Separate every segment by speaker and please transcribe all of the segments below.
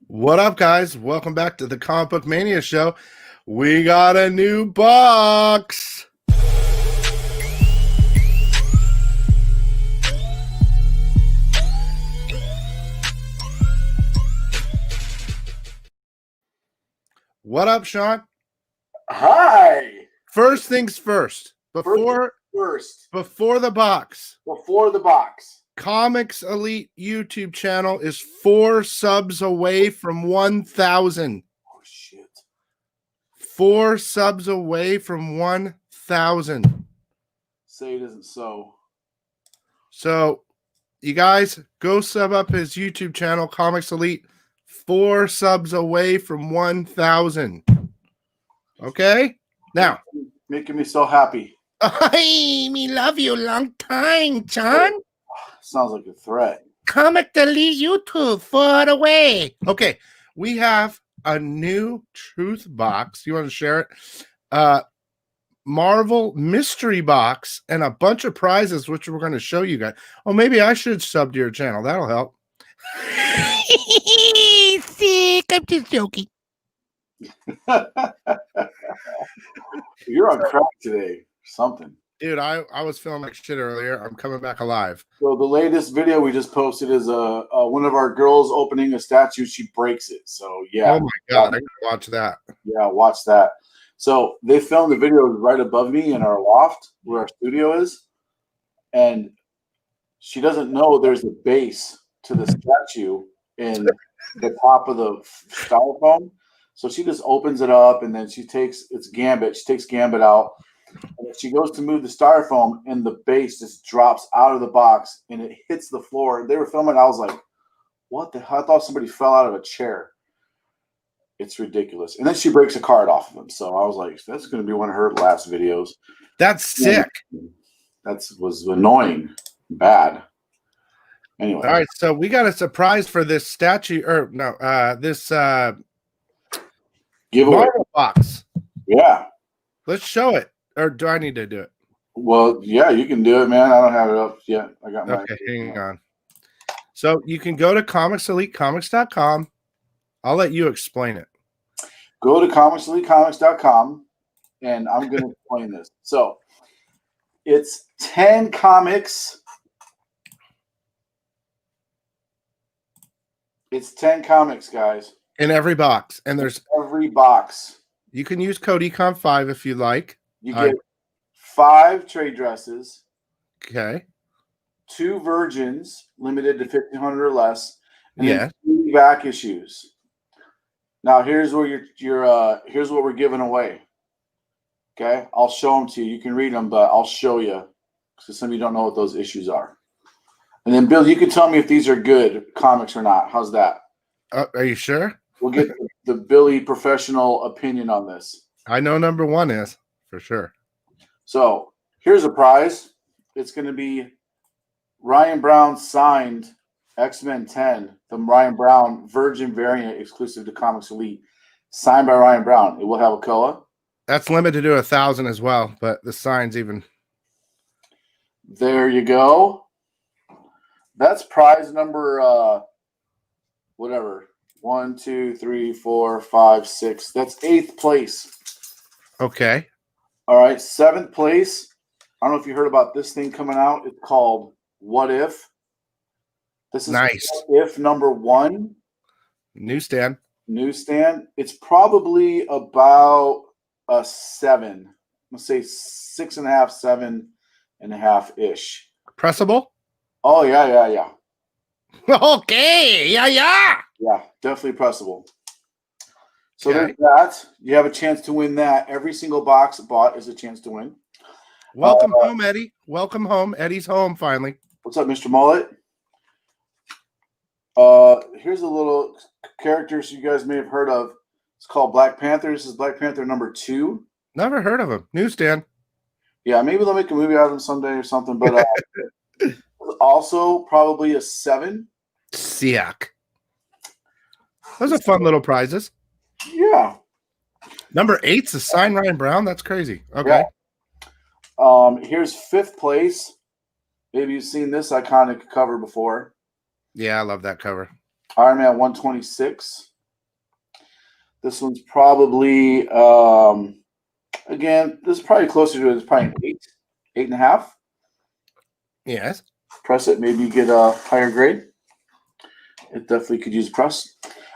Speaker 1: What up, guys? Welcome back to the Comic Book Mania show. We got a new box. What up, Sean?
Speaker 2: Hi.
Speaker 1: First things first. Before the box.
Speaker 2: Before the box.
Speaker 1: Comics Elite YouTube channel is 4 subs away from 1,000.
Speaker 2: Oh shit.
Speaker 1: 4 subs away from 1,000.
Speaker 2: Say it isn't so.
Speaker 1: So, you guys go sub up his YouTube channel, Comics Elite. 4 subs away from 1,000. Okay? Now.
Speaker 2: Making me so happy.
Speaker 1: I love you long time, John.
Speaker 2: Sounds like a threat.
Speaker 1: Comic Elite YouTube 4 away. Okay, we have a new truth box. You want to share it? Marvel mystery box and a bunch of prizes, which we're going to show you guys. Oh, maybe I should sub to your channel. That'll help. Sick. I'm just joking.
Speaker 2: You're on crack today. Something.
Speaker 1: Dude, I was feeling like shit earlier. I'm coming back alive.
Speaker 2: So the latest video we just posted is one of our girls opening a statue. She breaks it. So yeah.
Speaker 1: Oh my god, I gotta watch that.
Speaker 2: Yeah, watch that. So they filmed the video right above me in our loft where our studio is, and she doesn't know there's a base to the statue in the top of the styrofoam. So she just opens it up, and then she takes Gambit. She takes Gambit out, and she goes to move the styrofoam, and the base just drops out of the box, and it hits the floor. They were filming. I was like, "What the hell?" I thought somebody fell out of a chair. It's ridiculous. And then she breaks a card off of him. So I was like, "That's going to be one of her last videos."
Speaker 1: That's sick.
Speaker 2: That was annoying, bad. Anyway,
Speaker 1: all right. So we got a surprise for this statue, or no, this
Speaker 2: giveaway
Speaker 1: Marvel box.
Speaker 2: Yeah.
Speaker 1: Let's show it. Or do I need to do it?
Speaker 2: Well, yeah, you can do it, man. I don't have it up yet. I got my.
Speaker 1: Okay, hang on. So you can go to comicselitecomics.com. I'll let you explain it.
Speaker 2: Go to comicselitecomics.com, and I'm going to explain this. So it's 10 comics. It's 10 comics, guys.
Speaker 1: In every box. And there's
Speaker 2: every box.
Speaker 1: You can use code ECON5 if you like.
Speaker 2: You get 5 trade dresses.
Speaker 1: Okay.
Speaker 2: 2 virgins, limited to 1,500 or less. And
Speaker 1: yeah.
Speaker 2: 2 back issues. Now here's where here's what we're giving away. Okay, I'll show them to you. You can read them, but I'll show you because some of you don't know what those issues are. And then Bill, you can tell me if these are good comics or not. How's that?
Speaker 1: Are you sure?
Speaker 2: We'll get the Billy professional opinion on this.
Speaker 1: I know number 1 is for sure.
Speaker 2: So here's a prize. It's going to be Ryan Brown signed X-Men 10, the Ryan Brown Virgin variant exclusive to Comics Elite, signed by Ryan Brown. It will have a Koa.
Speaker 1: That's limited to 1,000 as well, but the sign's even.
Speaker 2: There you go. That's prize number whatever. 1, 2, 3, 4, 5, 6. That's 8th place.
Speaker 1: Okay.
Speaker 2: All right. 7th place. I don't know if you heard about this thing coming out. It's called What If. This is
Speaker 1: nice.
Speaker 2: What If number 1.
Speaker 1: Newsstand.
Speaker 2: It's probably about a 7. Let's say 6.5, 7.5 ish.
Speaker 1: Pressable?
Speaker 2: Oh yeah.
Speaker 1: Okay. Yeah.
Speaker 2: Yeah, definitely pressable. So there's that. You have a chance to win that. Every single box bought is a chance to win.
Speaker 1: Welcome home, Eddie. Welcome home. Eddie's home finally.
Speaker 2: What's up, Mr. Mullet? Here's a little characters you guys may have heard of. It's called Black Panther. This is Black Panther number 2.
Speaker 1: Never heard of him. Newsstand.
Speaker 2: Yeah, maybe they'll make a movie out of him someday or something. But also probably a 7.
Speaker 1: Sick. Those are fun little prizes.
Speaker 2: Yeah.
Speaker 1: Number 8's a signed Ryan Brown. That's crazy. Okay.
Speaker 2: Yeah. Here's 5th place. Maybe you've seen this iconic cover before.
Speaker 1: Yeah, I love that cover.
Speaker 2: Iron Man 126. This one's probably again, this is probably closer to it's probably an 8.5.
Speaker 1: Yes.
Speaker 2: Press it, maybe you get a higher grade. It definitely could use press.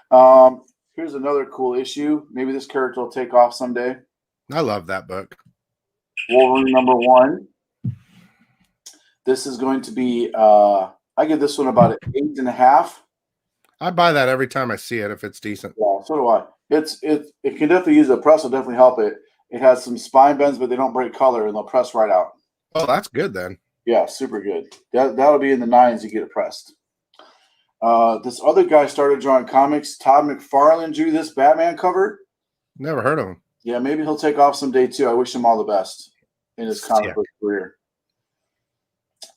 Speaker 2: Here's another cool issue. Maybe this character will take off someday.
Speaker 1: I love that book.
Speaker 2: Wolverine #1. This is going to be I give this one about an 8.5.
Speaker 1: I buy that every time I see it if it's decent.
Speaker 2: Yeah, so do I. It can definitely use a press will definitely help it. It has some spine bends, but they don't break color and they'll press right out.
Speaker 1: Oh, that's good then.
Speaker 2: Yeah, super good. That'll be in the 9s. You get it pressed. This other guy started drawing comics. Todd McFarlane drew this Batman cover.
Speaker 1: Never heard of him.
Speaker 2: Yeah, maybe he'll take off someday too. I wish him all the best in his comic book career.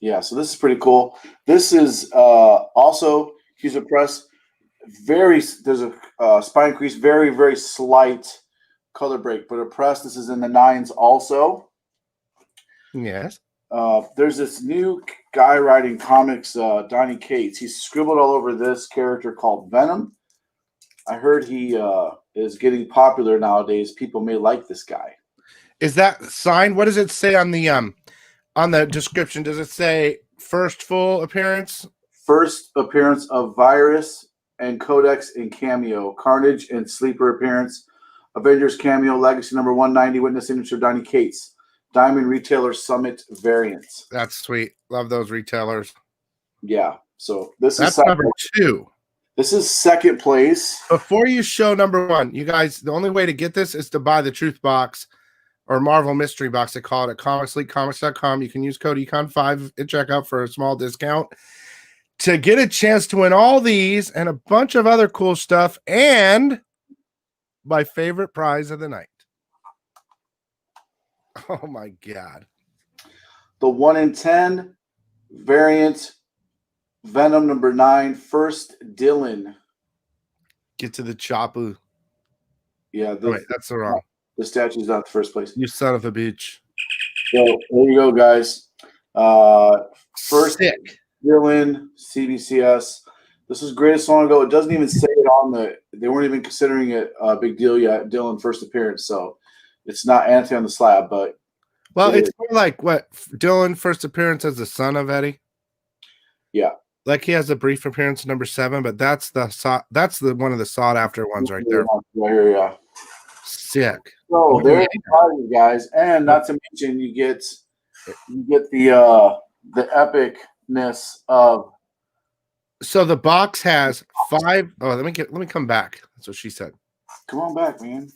Speaker 2: Yeah, so this is pretty cool. This is also he's a press. There's a spine crease, very, very slight color break, but a press. This is in the 9s also.
Speaker 1: Yes.
Speaker 2: There's this new guy writing comics, Donnie Cates. He's scribbled all over this character called Venom. I heard he is getting popular nowadays. People may like this guy.
Speaker 1: Is that signed? What does it say on the description? Does it say first full appearance?
Speaker 2: First appearance of Virus and Codex in cameo, Carnage and Sleeper appearance, Avengers cameo, Legacy number 190, witness signature Donnie Cates, Diamond Retailer Summit variants.
Speaker 1: That's sweet. Love those retailers.
Speaker 2: Yeah. So that's
Speaker 1: number 2.
Speaker 2: This is second place.
Speaker 1: Before you show number 1, you guys, the only way to get this is to buy the Truth Box or Marvel Mystery Box. They call it at comicsleakcomics.com. You can use code Econ5 at checkout for a small discount to get a chance to win all these and a bunch of other cool stuff and my favorite prize of the night. Oh my God.
Speaker 2: The 1 in 10 variant Venom number 9, first Dylan.
Speaker 1: Get to the Chapu.
Speaker 2: Yeah,
Speaker 1: wait, that's the wrong.
Speaker 2: The statue's not the first place.
Speaker 1: You son of a bitch.
Speaker 2: So there you go, guys. First
Speaker 1: Sick.
Speaker 2: Dylan, CBCS. This was greatest long ago. It doesn't even say it on they weren't even considering it a big deal yet. Dylan first appearance, so it's not Anthony on the slab, but
Speaker 1: it's more like what Dylan first appearance as the son of Eddie.
Speaker 2: Yeah,
Speaker 1: like he has a brief appearance number 7, but that's the one of the sought after ones right there.
Speaker 2: Right here, yeah.
Speaker 1: Sick.
Speaker 2: So there's the guys, and not to mention you get the epicness of.
Speaker 1: So the box has 5. Oh, let me come back. That's what she said.
Speaker 2: Come on back, man.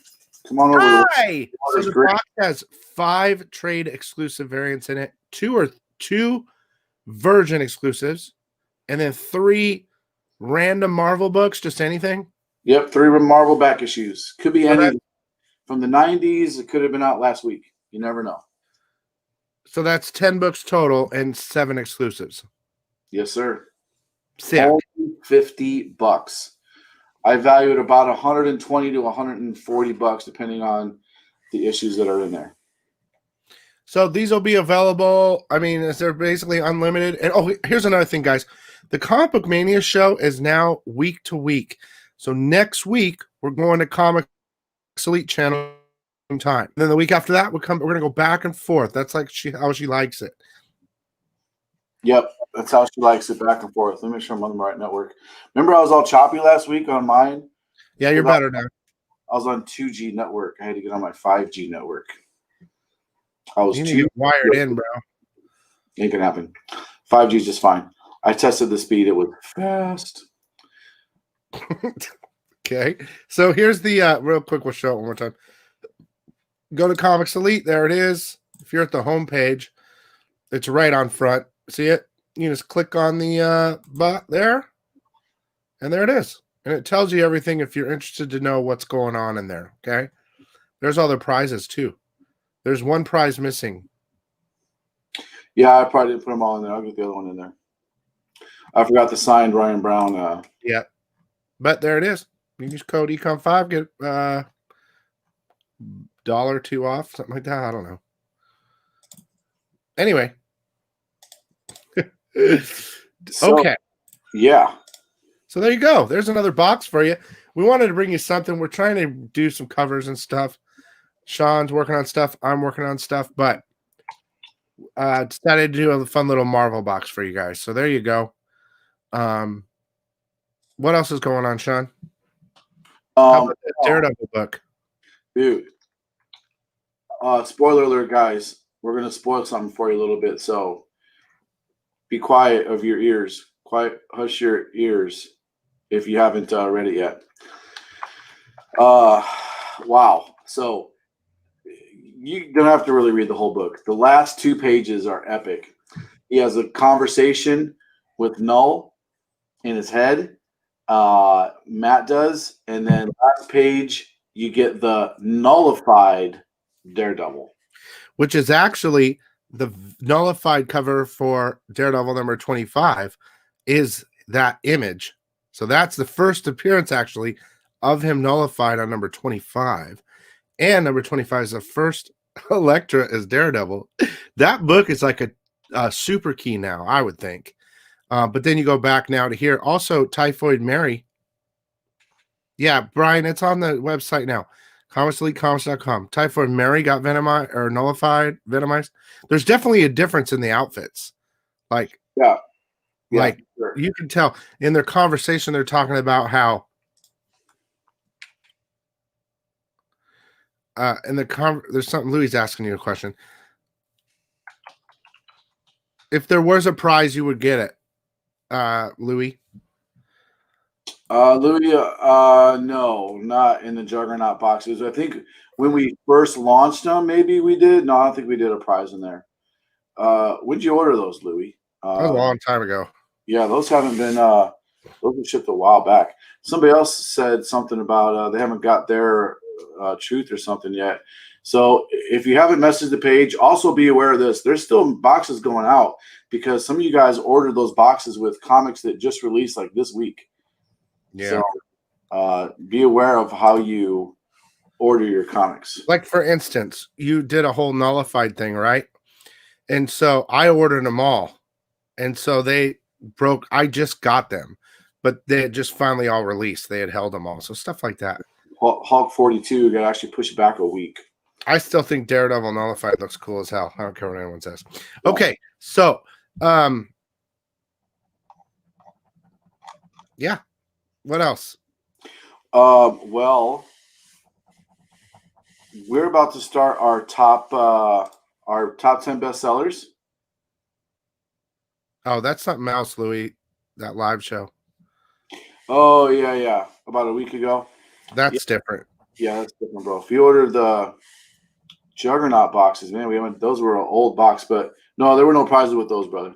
Speaker 2: Come on over.
Speaker 1: Hi. So the box has 5 trade exclusive variants in it, 2 Virgin exclusives, and then 3 random Marvel books. Just anything.
Speaker 2: Yep, 3 Marvel back issues. Could be any from the 90s. It could have been out last week. You never know.
Speaker 1: So that's 10 books total and 7 exclusives.
Speaker 2: Yes, sir.
Speaker 1: Sick.
Speaker 2: $50. I value it about $120 to $140, depending on the issues that are in there.
Speaker 1: So these will be available. I mean, they're basically unlimited. And here's another thing, guys. The Comic Book Mania show is now week to week. So next week we're going to Comics Elite channel time. And then the week after that we're going to go back and forth. That's like how she likes it.
Speaker 2: Yep, that's how she likes it, back and forth. Let me make sure I'm on the right network. Remember, I was all choppy last week on mine.
Speaker 1: Yeah, you're better now.
Speaker 2: I was on 2G network. I had to get on my 5G network. I was
Speaker 1: wired in, bro.
Speaker 2: Ain't gonna happen. 5G is just fine. I tested the speed. It was fast.
Speaker 1: Okay, so here's the real quick. We'll show it one more time. Go to Comics Elite. There it is. If you're at the home page, it's right on front. See it? You just click on the bot there, and there it is. And it tells you everything if you're interested to know what's going on in there. Okay, there's all the prizes too. There's 1 prize missing.
Speaker 2: Yeah, I probably didn't put them all in there. I'll get the other one in there. I forgot the signed Ryan Brown.
Speaker 1: Yeah, but there it is. You use code Econ5, get $1 or $2 off, something like that. I don't know. Anyway. Okay.
Speaker 2: Yeah.
Speaker 1: So there you go. There's another box for you. we wanted to bring you something. We're trying to do some covers and stuff. Sean's working on stuff. I'm working on stuff, but decided to do a fun little Marvel box for you guys. So there you go. What else is going on, Sean? How about that Daredevil book?
Speaker 2: Dude. Spoiler alert, guys. We're going to spoil something for you a little bit. So be quiet of your ears. Quiet, hush your ears if you haven't read it yet. Wow. So you don't have to really read the whole book. The last 2 pages are epic. He has a conversation with Null in his head. Matt does. And then last page, you get the nullified Daredevil.
Speaker 1: Which is actually the nullified cover for Daredevil number 25 is that image. So that's the first appearance actually of him nullified on number 25. And number 25 is the first Elektra as Daredevil. That book is like a super key now, I would think. But then you go back now to here. Also, Typhoid Mary. Yeah, Brian, it's on the website now. ComicsEliteComics.com. Typhoid Mary got venomized or nullified, venomized. There's definitely a difference in the outfits. Like,
Speaker 2: yeah,
Speaker 1: sure. You can tell in their conversation, they're talking about how there's something. Louis asking you a question. If there was a prize, you would get it, Louis.
Speaker 2: Louis, no, not in the Juggernaut boxes. I think when we first launched them, maybe we did. No, I don't think we did a prize in there. When did you order those, Louis?
Speaker 1: That was a long time ago.
Speaker 2: Yeah, those haven't been. Those were shipped a while back. Somebody else said something about they haven't got their truth or something yet. So if you haven't messaged the page, also be aware of this. There's still boxes going out because some of you guys ordered those boxes with comics that just released like this week.
Speaker 1: Yeah.
Speaker 2: So be aware of how you order your comics.
Speaker 1: Like, for instance, you did a whole nullified thing, right? And so I ordered them all. And so they broke. I just got them, but they had just finally all released. They had held them all. So stuff like that.
Speaker 2: Hulk 42 got actually pushed back a week.
Speaker 1: I still think Daredevil nullified looks cool as hell. I don't care what anyone says. Okay. So, yeah. What else?
Speaker 2: Well, we're about to start our top 10 bestsellers.
Speaker 1: Oh, that's something else, Louis. That live show.
Speaker 2: Oh yeah. About a week ago.
Speaker 1: That's different.
Speaker 2: Yeah, that's different, bro. If you ordered the Juggernaut boxes, man, we haven't. Those were an old box, but no, there were no prizes with those, brother.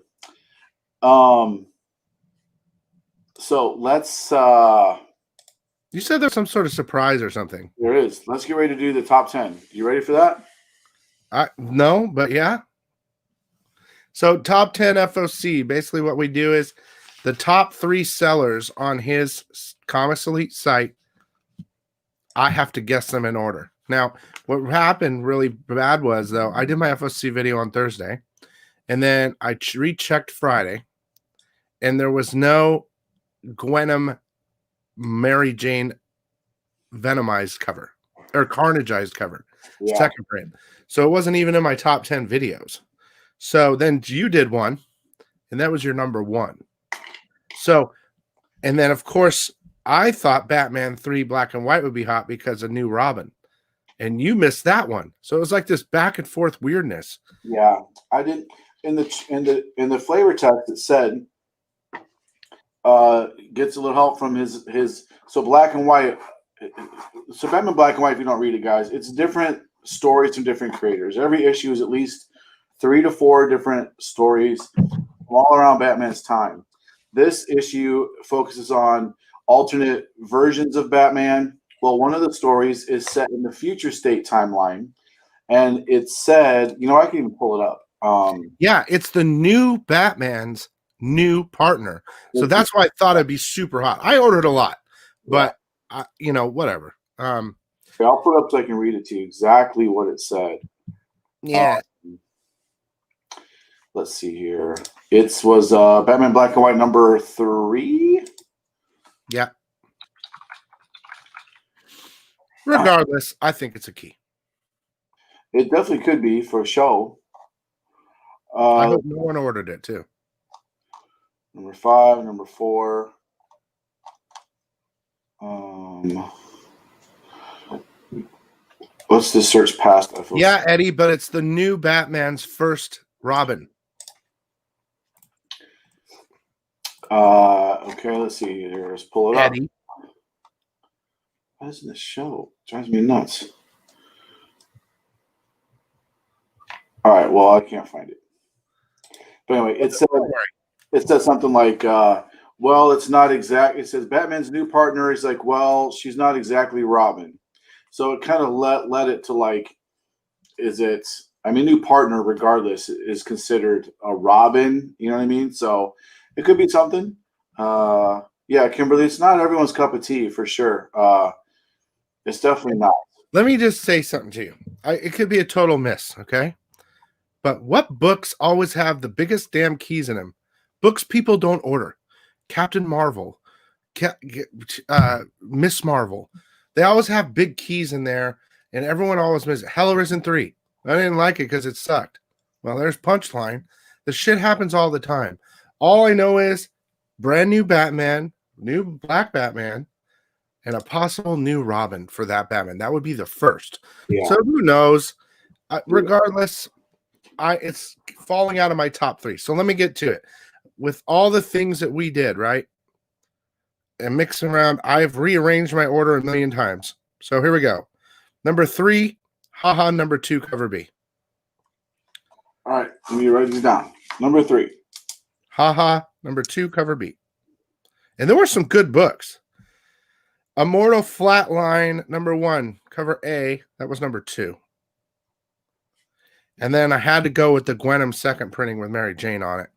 Speaker 2: So let's.
Speaker 1: You said there's some sort of surprise or something.
Speaker 2: There is. Let's get ready to do the top 10. You ready for that?
Speaker 1: No, but yeah. So top 10 FOC. Basically, what we do is the top 3 sellers on his Comics Elite site. I have to guess them in order. Now, what happened really bad was, though, I did my FOC video on Thursday, and then I rechecked Friday, and there was no Gwenom Mary Jane Venomized cover or Carnageized cover, second print. So it wasn't even in my top 10 videos. So then you did one, and that was your number 1. So, and then of course I thought Batman 3 Black and White would be hot because of New Robin, and you missed that one. So it was like this back and forth weirdness.
Speaker 2: Yeah, I didn't. In the flavor text it said gets a little help from his. So Black and White. So Batman Black and White, if you don't read it, guys, it's different stories from different creators. Every issue is at least 3 to 4 different stories all around Batman's time. This issue focuses on alternate versions of Batman. Well, one of the stories is set in the future state timeline, and it said, I can even pull it up.
Speaker 1: Yeah, it's the new Batman's new partner. So that's why I thought it'd be super hot. I ordered a lot, but whatever.
Speaker 2: I'll put it up so I can read it to you exactly what it said.
Speaker 1: Yeah.
Speaker 2: Let's see here. It was Batman Black and White number 3.
Speaker 1: Yeah. Regardless, I think it's a key.
Speaker 2: It definitely could be for show.
Speaker 1: I hope no one ordered it too.
Speaker 2: Number 5, number 4. What's this search past?
Speaker 1: Yeah, Eddie, but it's the new Batman's first Robin.
Speaker 2: Okay, let's see here. Let's pull it
Speaker 1: Eddie.
Speaker 2: up. Why doesn't this show? It drives me nuts. All right, well, I can't find it. But anyway, it said something like, well, it's not exact. It says Batman's new partner is like, well, she's not exactly Robin. So it kind of led it to like, new partner regardless is considered a Robin. You know what I mean? So it could be something. Yeah, Kimberly, it's not everyone's cup of tea for sure. It's definitely not.
Speaker 1: Let me just say something to you. It could be a total miss, okay? But what books always have the biggest damn keys in them? Books people don't order. Captain Marvel, Miss Marvel. They always have big keys in there, and everyone always misses it. Hell Arisen 3. I didn't like it because it sucked. Well, there's Punchline. The shit happens all the time. All I know is brand new Batman, new Black Batman, and a possible new Robin for that Batman. That would be the first. Yeah. So who knows? Regardless, it's falling out of my top 3. So let me get to it. With all the things that we did, right? And mixing around, I've rearranged my order a million times. So here we go. Number 3, haha, number 2, cover B.
Speaker 2: All right, let me write these down. Number 3.
Speaker 1: Haha, number 2, cover B. And there were some good books. Immortal Flatline, number 1, cover A. That was number 2. And then I had to go with the Gwenham second printing with Mary Jane on it.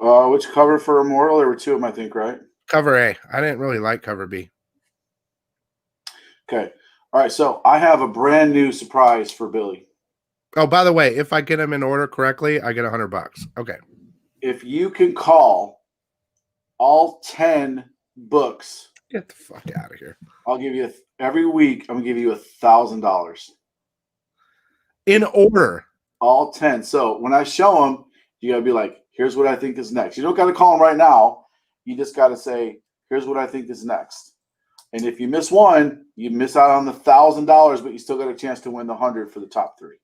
Speaker 2: Which cover for Immortal? There were 2 of them, I think, right?
Speaker 1: Cover A. I didn't really like cover B.
Speaker 2: Okay. All right, so I have a brand new surprise for Billy.
Speaker 1: Oh, by the way, if I get them in order correctly, I get $100. Okay.
Speaker 2: If you can call all 10 books,
Speaker 1: get the fuck out of here.
Speaker 2: I'll give you every week. I'm gonna give you $1,000
Speaker 1: in order.
Speaker 2: All 10. So when I show them, you gotta be like, "Here's what I think is next." You don't gotta call them right now. You just gotta say, "Here's what I think is next." And if you miss one, you miss out on the $1,000, but you still got a chance to win the 100 for the top 3.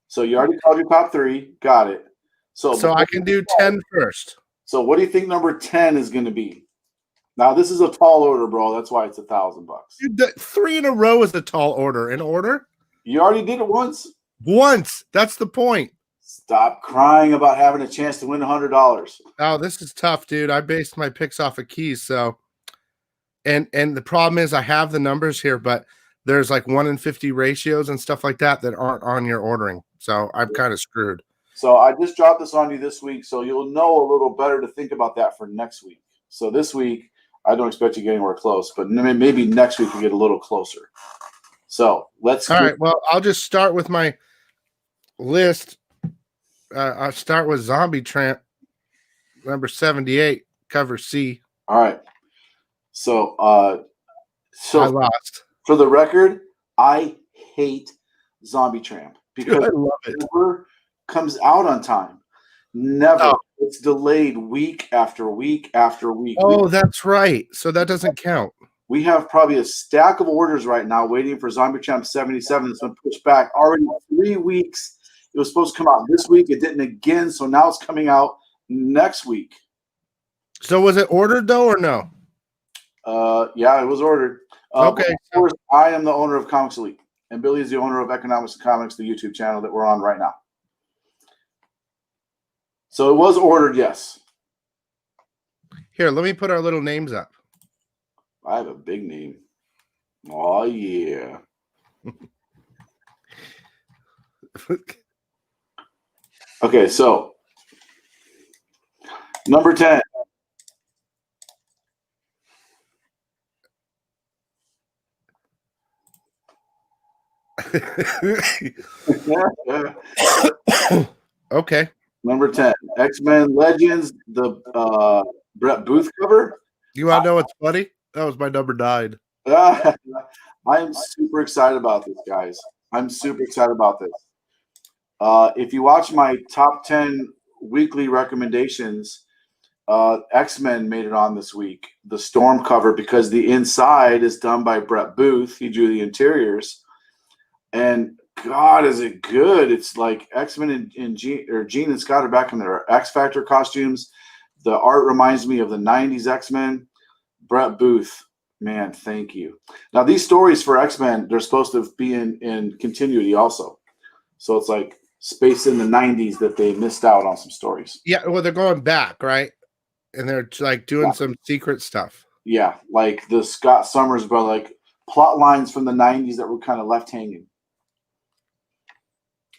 Speaker 2: So you already called your top 3, got it. So
Speaker 1: I can do 10 first.
Speaker 2: So what do you think number 10 is going to be? Now this is a tall order, bro. That's why it's $1,000.
Speaker 1: 3 in a row is a tall order. In order?
Speaker 2: You already did it once.
Speaker 1: Once. That's the point.
Speaker 2: Stop crying about having a chance to win $100.
Speaker 1: Oh, this is tough, dude. I based my picks off of keys, so. And the problem is I have the numbers here, but there's like 1 in 50 ratios and stuff like that aren't on your ordering. So I'm kind of screwed.
Speaker 2: So I just dropped this on you this week, so you'll know a little better to think about that for next week. So this week, I don't expect you to get anywhere close, but maybe next week we get a little closer. So let's.
Speaker 1: All right. Well, I'll just start with my list. I'll start with Zombie Tramp, number 78, cover C.
Speaker 2: All right. So I
Speaker 1: lost.
Speaker 2: For the record, I hate Zombie Tramp because
Speaker 1: I love it.
Speaker 2: Never comes out on time. Never. Oh. It's delayed week after week after week.
Speaker 1: Oh, that's right. So that doesn't count.
Speaker 2: We have probably a stack of orders right now waiting for Zombie Tramp 77 that's been pushed back already 3 weeks. It was supposed to come out this week. It didn't again, so now it's coming out next week.
Speaker 1: So was it ordered though or no?
Speaker 2: Yeah, it was ordered.
Speaker 1: Okay.
Speaker 2: Of course, I am the owner of Comics Elite, and Billy is the owner of Economics and Comics, the YouTube channel that we're on right now. So it was ordered, yes.
Speaker 1: Here, let me put our little names up.
Speaker 2: I have a big name. Oh, yeah. Okay, so number 10.
Speaker 1: Okay.
Speaker 2: Number 10, X-Men Legends, the Brett Booth cover.
Speaker 1: You want to know what's funny? That was my number 9.
Speaker 2: I'm super excited about this, guys. I'm super excited about this. If you watch my top 10 weekly recommendations, X-Men made it on this week. The Storm cover, because the inside is done by Brett Booth. He drew the interiors. And God, is it good? It's like X-Men and Gene and Scott are back in their X Factor costumes. The art reminds me of the 90s X-Men. Brett Booth, man, thank you. Now, these stories for X-Men, they're supposed to be in continuity also. So it's like space in the 90s that they missed out on some stories.
Speaker 1: Yeah, well, they're going back, right? And they're like doing some secret stuff.
Speaker 2: Yeah, like the Scott Summers, but like plot lines from the 90s that were kind of left hanging.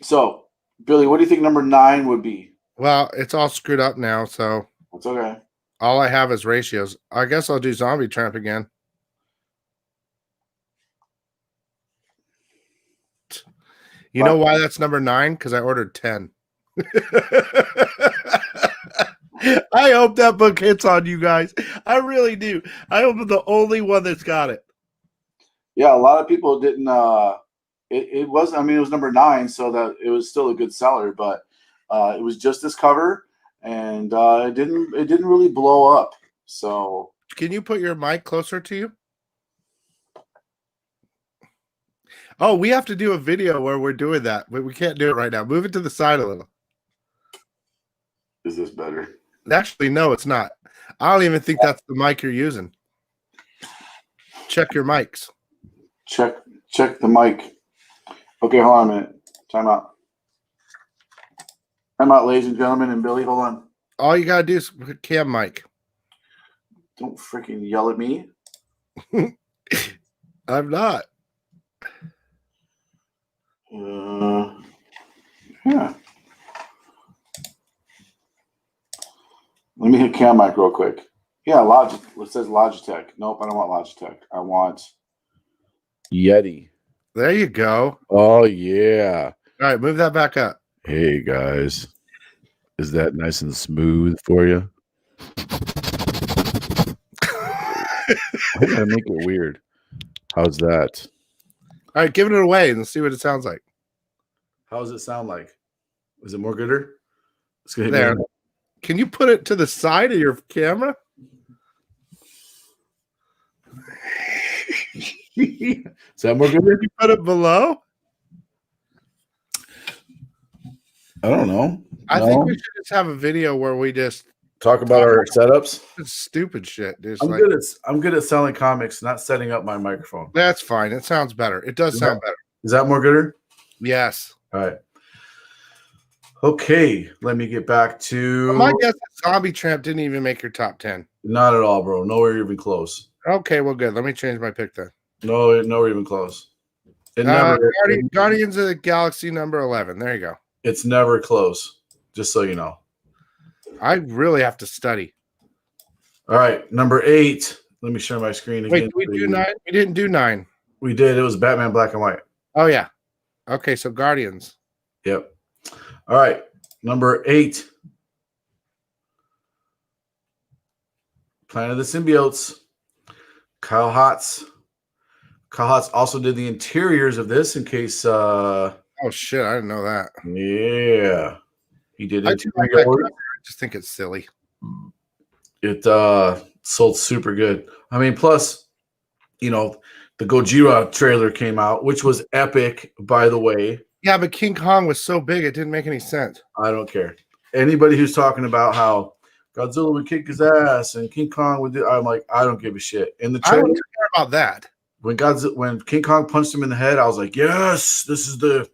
Speaker 2: So, Billy, what do you think number 9 would be?
Speaker 1: Well, it's all screwed up now, so
Speaker 2: It's okay.
Speaker 1: all I have is ratios. I guess I'll do Zombie Tramp again. You know why that's number 9? Because I ordered 10. I hope that book hits on you guys. I really do. I hope I'm the only one that's got it.
Speaker 2: Yeah, a lot of people didn't. It was. I mean, it was number 9, so that it was still a good seller. But it was just this cover, and it didn't really blow up. So,
Speaker 1: can you put your mic closer to you? Oh, we have to do a video where we're doing that, but we can't do it right now. Move it to the side a little.
Speaker 2: Is this better?
Speaker 1: Actually, no, it's not. I don't even think that's the mic you're using. Check your mics.
Speaker 2: Check the mic. Okay, hold on a minute. Time out. Time out, ladies and gentlemen, and Billy, hold on.
Speaker 1: All you gotta do is cam mic.
Speaker 2: Don't freaking yell at me.
Speaker 1: I'm not.
Speaker 2: Yeah. Let me hit cam mic real quick. Yeah, it says Logitech. Nope, I don't want Logitech. I want
Speaker 3: Yeti.
Speaker 1: There you go.
Speaker 3: Oh, yeah.
Speaker 1: All right, move that back up.
Speaker 3: Hey, guys. Is that nice and smooth for you? I gotta make it weird. How's that?
Speaker 1: All right, give it away and see what it sounds like.
Speaker 2: How does it sound like? Is it more gooder? It's gonna hit
Speaker 1: There. Can you put it to the side of your camera?
Speaker 2: Is that more gooder?
Speaker 1: Did you put it below?
Speaker 3: I don't know.
Speaker 1: I think we should just have a video where we just
Speaker 3: talk about our setups.
Speaker 1: Stupid shit. Just
Speaker 2: I'm good at selling comics, not setting up my microphone.
Speaker 1: That's fine. It sounds better. It does sound better.
Speaker 2: Is that more gooder?
Speaker 1: Yes.
Speaker 2: All right. Okay, let me get back to.
Speaker 1: My guess is Zombie Tramp didn't even make your top 10.
Speaker 2: Not at all, bro. Nowhere even close.
Speaker 1: Okay, well, good. Let me change my pick then.
Speaker 2: No, nowhere even close.
Speaker 1: Guardians of the Galaxy number 11. There you go.
Speaker 2: It's never close, just so you know.
Speaker 1: I really have to study.
Speaker 2: All right, number 8. Let me share my screen again.
Speaker 1: Wait, did we do 9? We didn't do 9.
Speaker 2: We did. It was Batman Black and White.
Speaker 1: Oh, yeah. Okay, so Guardians.
Speaker 2: Yep. All right, number 8. Planet of the Symbiotes. Kyle Hotz. Kyle Hotz also did the interiors of this in case.
Speaker 1: Oh, shit. I didn't know that.
Speaker 2: Yeah. He did it.
Speaker 1: I just think it's silly.
Speaker 2: It sold super good. I mean, plus, you know, the Gojira trailer came out, which was epic, by the way.
Speaker 1: Yeah, but King Kong was so big, it didn't make any sense.
Speaker 2: I don't care. Anybody who's talking about how Godzilla would kick his ass and King Kong would do, I'm like, I don't give a shit. In the trailer,
Speaker 1: I don't care about that.
Speaker 2: When King Kong punched him in the head, I was like, yes, this is the.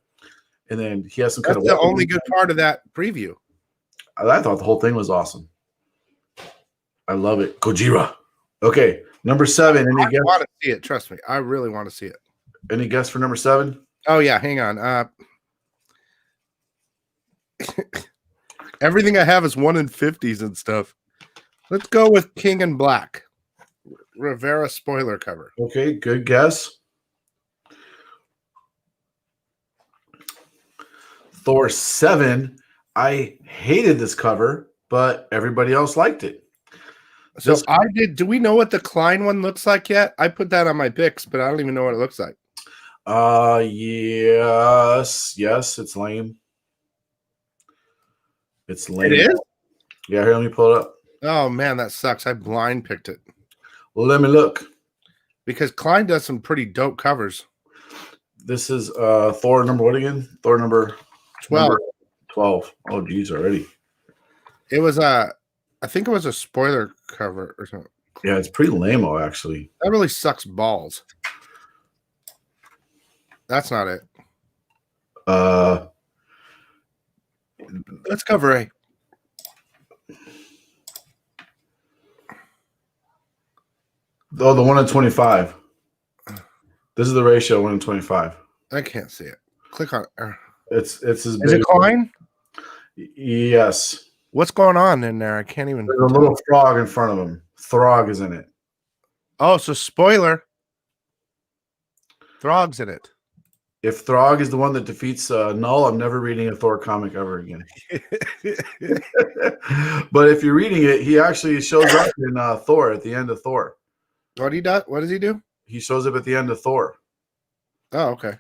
Speaker 2: And then he has some
Speaker 1: That's
Speaker 2: kind of.
Speaker 1: the only good part of that preview.
Speaker 2: I thought the whole thing was awesome. I love it. Gojira. Okay, number 7.
Speaker 1: I want to see it. Trust me, I really want to see it.
Speaker 2: Any guess for number 7?
Speaker 1: Oh yeah, hang on. Everything I have is 1 in 50s and stuff. Let's go with King in Black. Rivera spoiler cover.
Speaker 2: Okay, good guess. Thor 7. I hated this cover, but everybody else liked it.
Speaker 1: So I did. Do we know what the Klein one looks like yet? I put that on my picks, but I don't even know what it looks like.
Speaker 3: Yes, it's lame. It's lame.
Speaker 1: It is?
Speaker 3: Yeah, here, let me pull it up.
Speaker 1: Oh man, that sucks. I blind picked it.
Speaker 3: Well, let me look.
Speaker 1: Because Klein does some pretty dope covers.
Speaker 3: This is Thor number what again? Thor number
Speaker 1: 12.
Speaker 3: Number 12. Oh, geez, already.
Speaker 1: It was I think it was a spoiler cover or something.
Speaker 3: Yeah, it's pretty lame-o, actually.
Speaker 1: That really sucks balls. That's not it. Let's cover A.
Speaker 3: Oh, the 1 in 25. This is the ratio 1 in 25.
Speaker 1: I can't see it. Click on it.
Speaker 3: It's as
Speaker 1: Is
Speaker 3: big.
Speaker 1: it Klein?
Speaker 3: Yes.
Speaker 1: What's going on in there? I can't even.
Speaker 3: There's a little frog in front of him. Throg is in it.
Speaker 1: Oh, so spoiler. Throg's in it.
Speaker 3: If Throg is the one that defeats Null, I'm never reading a Thor comic ever again. But if you're reading it, he actually shows up in Thor at the end of Thor.
Speaker 1: What he does? What does he do?
Speaker 3: He shows up at the end of Thor.
Speaker 1: Oh, okay.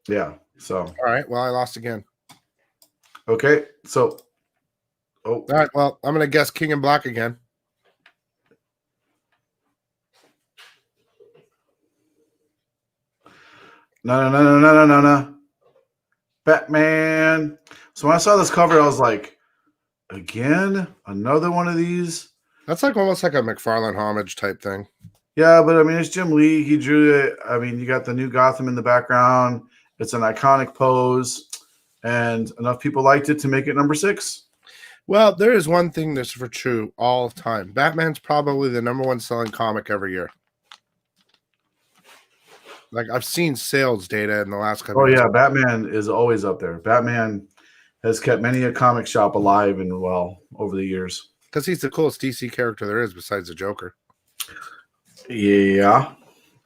Speaker 3: Yeah. So.
Speaker 1: All right. Well, I lost again.
Speaker 3: Okay. So. Oh.
Speaker 1: All right. Well, I'm gonna guess King in Black again.
Speaker 3: No. Batman. So when I saw this cover, I was like, again, another one of these.
Speaker 1: That's like almost like a McFarlane homage type thing.
Speaker 3: Yeah, but I mean, it's Jim Lee. He drew it. I mean, you got the new Gotham in the background. It's an iconic pose, and enough people liked it to make it number 6.
Speaker 1: Well, there is one thing that's for true all the time. Batman's probably the #1 selling comic every year. Like I've seen sales data in the last couple.
Speaker 3: Oh yeah, Batman is always up there. Batman has kept many a comic shop alive and well over the years.
Speaker 1: Because he's the coolest DC character there is besides the Joker.
Speaker 3: Yeah,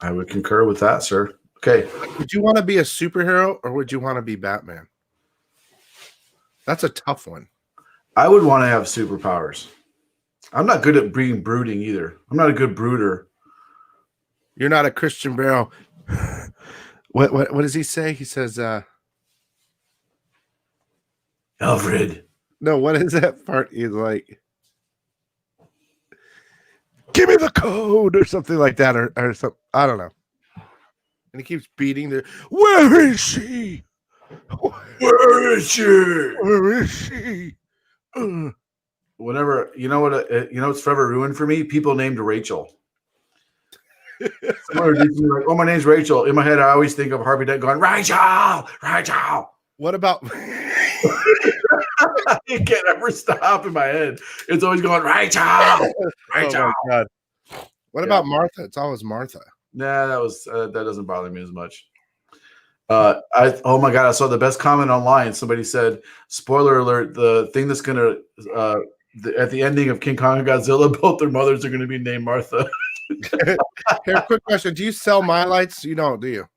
Speaker 3: I would concur with that, sir. Okay.
Speaker 1: Would you want to be a superhero or would you want to be Batman? That's a tough one.
Speaker 3: I would want to have superpowers. I'm not good at being brooding either. I'm not a good brooder.
Speaker 1: You're not a Christian Bale. What does he say? He says,
Speaker 3: Alfred.
Speaker 1: No, what is that part? He's like, give me the code or something like that, or something. I don't know. And he keeps beating the. Where is she?
Speaker 3: Where is she?
Speaker 1: Where is she?
Speaker 3: Whenever you know what it's forever ruined for me. People named Rachel. Someone would be like, "Oh, my name's Rachel." In my head, I always think of Harvey Dent going, "Rachel, Rachel."
Speaker 1: What about?
Speaker 3: It can't ever stop in my head. It's always going, Rachel, Rachel.
Speaker 1: Oh my God. What about Martha? It's always Martha.
Speaker 3: Nah, that doesn't bother me as much. Oh my God, I saw the best comment online. Somebody said, "Spoiler alert: the thing that's gonna at the ending of King Kong and Godzilla, both their mothers are gonna be named Martha."
Speaker 1: Here, quick question: do you sell My Lights? You don't, do you?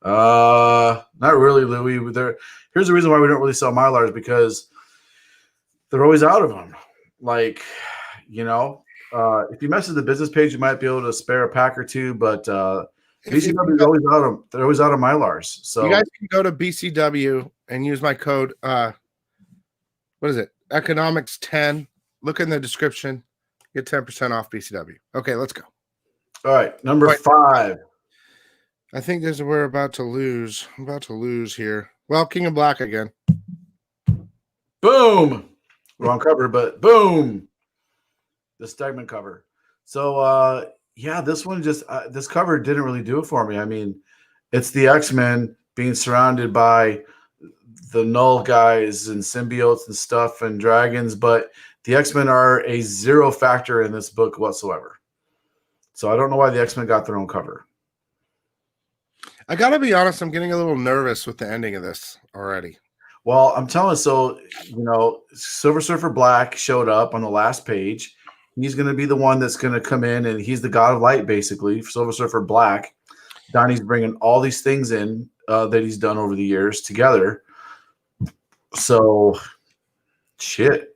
Speaker 3: Not really, Louis. Here's the reason why we don't really sell Mylars, because they're always out of them. Like, if you mess with the business page, you might be able to spare a pack or two, but BCW is always out of. They're always out of Mylars. So
Speaker 1: you guys can go to BCW and use my code. What is it? Economics 10. Look in the description. Get 10% off BCW. Okay, let's go.
Speaker 3: All right, number 5.
Speaker 1: I think we're about to lose. I'm about to lose here. Well, King of Black again.
Speaker 3: Boom. Wrong cover, but boom. The Stegman cover. So, this one just this cover didn't really do it for me. I mean, it's the X-Men being surrounded by the Null guys and symbiotes and stuff and dragons, but the X-Men are a zero factor in this book whatsoever. So I don't know why the X-Men got their own cover.
Speaker 1: I got to be honest, I'm getting a little nervous with the ending of this already.
Speaker 3: Well, I'm telling you, Silver Surfer Black showed up on the last page. He's going to be the one that's going to come in, and he's the god of light, basically, Silver Surfer Black. Donnie's bringing all these things in that he's done over the years together. So, shit.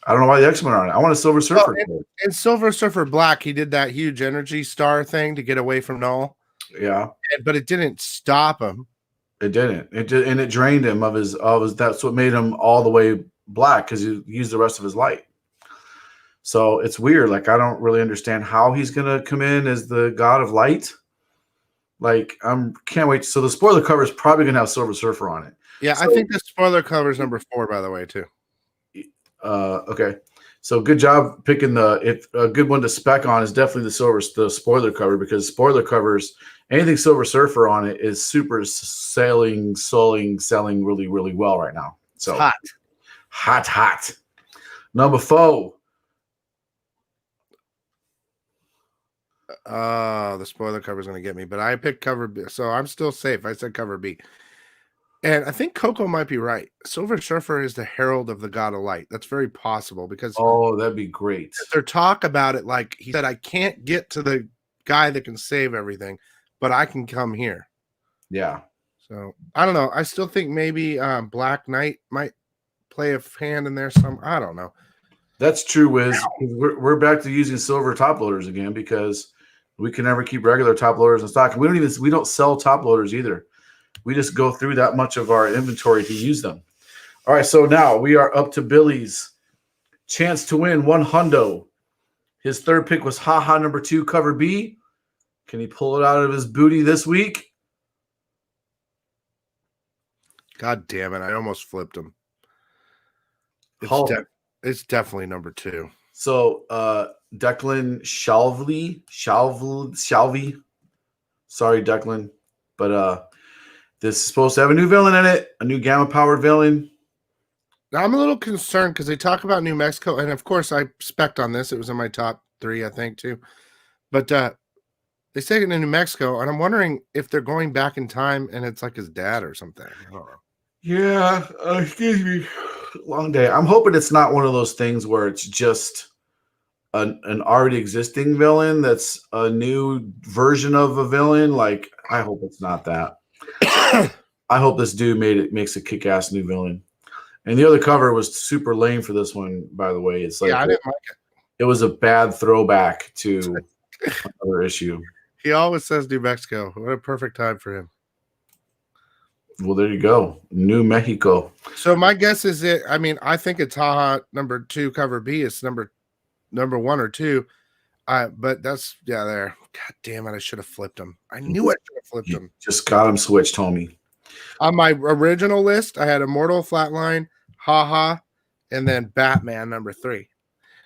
Speaker 3: I don't know why the X-Men are on it. I want a Silver Surfer.
Speaker 1: In Silver Surfer Black, he did that huge energy star thing to get away from Null.
Speaker 3: Yeah,
Speaker 1: but it didn't stop him.
Speaker 3: it didn't. It drained him of his. That's what made him all the way black because he used the rest of his light. So it's weird. Like I don't really understand how he's gonna come in as the god of light. Like can't wait. So the spoiler cover is probably gonna have Silver Surfer on it.
Speaker 1: Yeah, so, I think the spoiler cover is number 4, by the way, too.
Speaker 3: Okay. So good job picking a good one to spec on is definitely the spoiler cover because spoiler covers, anything Silver Surfer on it is super selling really, really well right now. So hot. Number 4.
Speaker 1: The spoiler cover is going to get me, but I picked cover B, so I'm still safe. I said cover B. And I think Coco might be right. Silver Surfer is the herald of the god of light. That's very possible because
Speaker 3: that'd be great.
Speaker 1: Their talk about it, like he said, I can't get to the guy that can save everything, but I can come here.
Speaker 3: Yeah.
Speaker 1: So I don't know. I still think maybe Black Knight might play a hand in there. I don't know.
Speaker 3: That's true, Wiz. We're back to using silver top loaders again because we can never keep regular top loaders in stock. And we don't sell top loaders either. We just go through that much of our inventory to use them. All right, so now we are up to Billy's chance to win $100. His third pick was haha number 2, cover B. Can he pull it out of his booty this week?
Speaker 1: God damn it. I almost flipped him. It's definitely number 2.
Speaker 3: So Declan Shalvey. Sorry, Declan. But this is supposed to have a new villain in it, a new gamma-powered villain.
Speaker 1: Now, I'm a little concerned because they talk about New Mexico, and of course I spec'd on this. It was in my top 3, I think, too. But they say it in New Mexico, and I'm wondering if they're going back in time and it's like his dad or something. I don't know.
Speaker 3: Yeah, excuse me. Long day. I'm hoping it's not one of those things where it's just an already existing villain that's a new version of a villain. Like, I hope it's not that. I hope this dude makes a kick-ass new villain. And the other cover was super lame for this one, by the way. It's like
Speaker 1: I didn't like it.
Speaker 3: It was a bad throwback to another issue.
Speaker 1: He always says New Mexico. What a perfect time for him.
Speaker 3: Well, there you go. New Mexico.
Speaker 1: So my guess is I think it's haha number 2, cover B. It's number 1 or 2. But that's there. God damn it! I should have flipped him. I knew I should have flipped him.
Speaker 3: Just got him switched, homie.
Speaker 1: On my original list, I had Immortal, Flatline, haha, and then Batman number 3.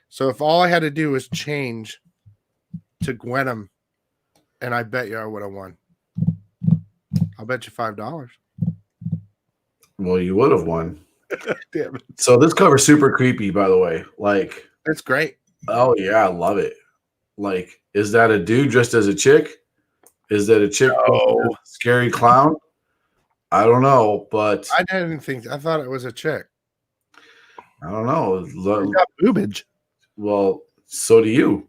Speaker 1: So if all I had to do was change to Gwenum, and I bet you I would have won. I'll bet you $5.
Speaker 3: Well, you would have won.
Speaker 1: Damn it.
Speaker 3: So this cover's super creepy, by the way. Like,
Speaker 1: it's great.
Speaker 3: Oh yeah, I love it. Like, is that a dude dressed as a chick? Is that a chick?
Speaker 1: No.
Speaker 3: Scary clown? I don't know, but
Speaker 1: I thought it was a chick.
Speaker 3: I don't know.
Speaker 1: It got boobage.
Speaker 3: Well, so do you.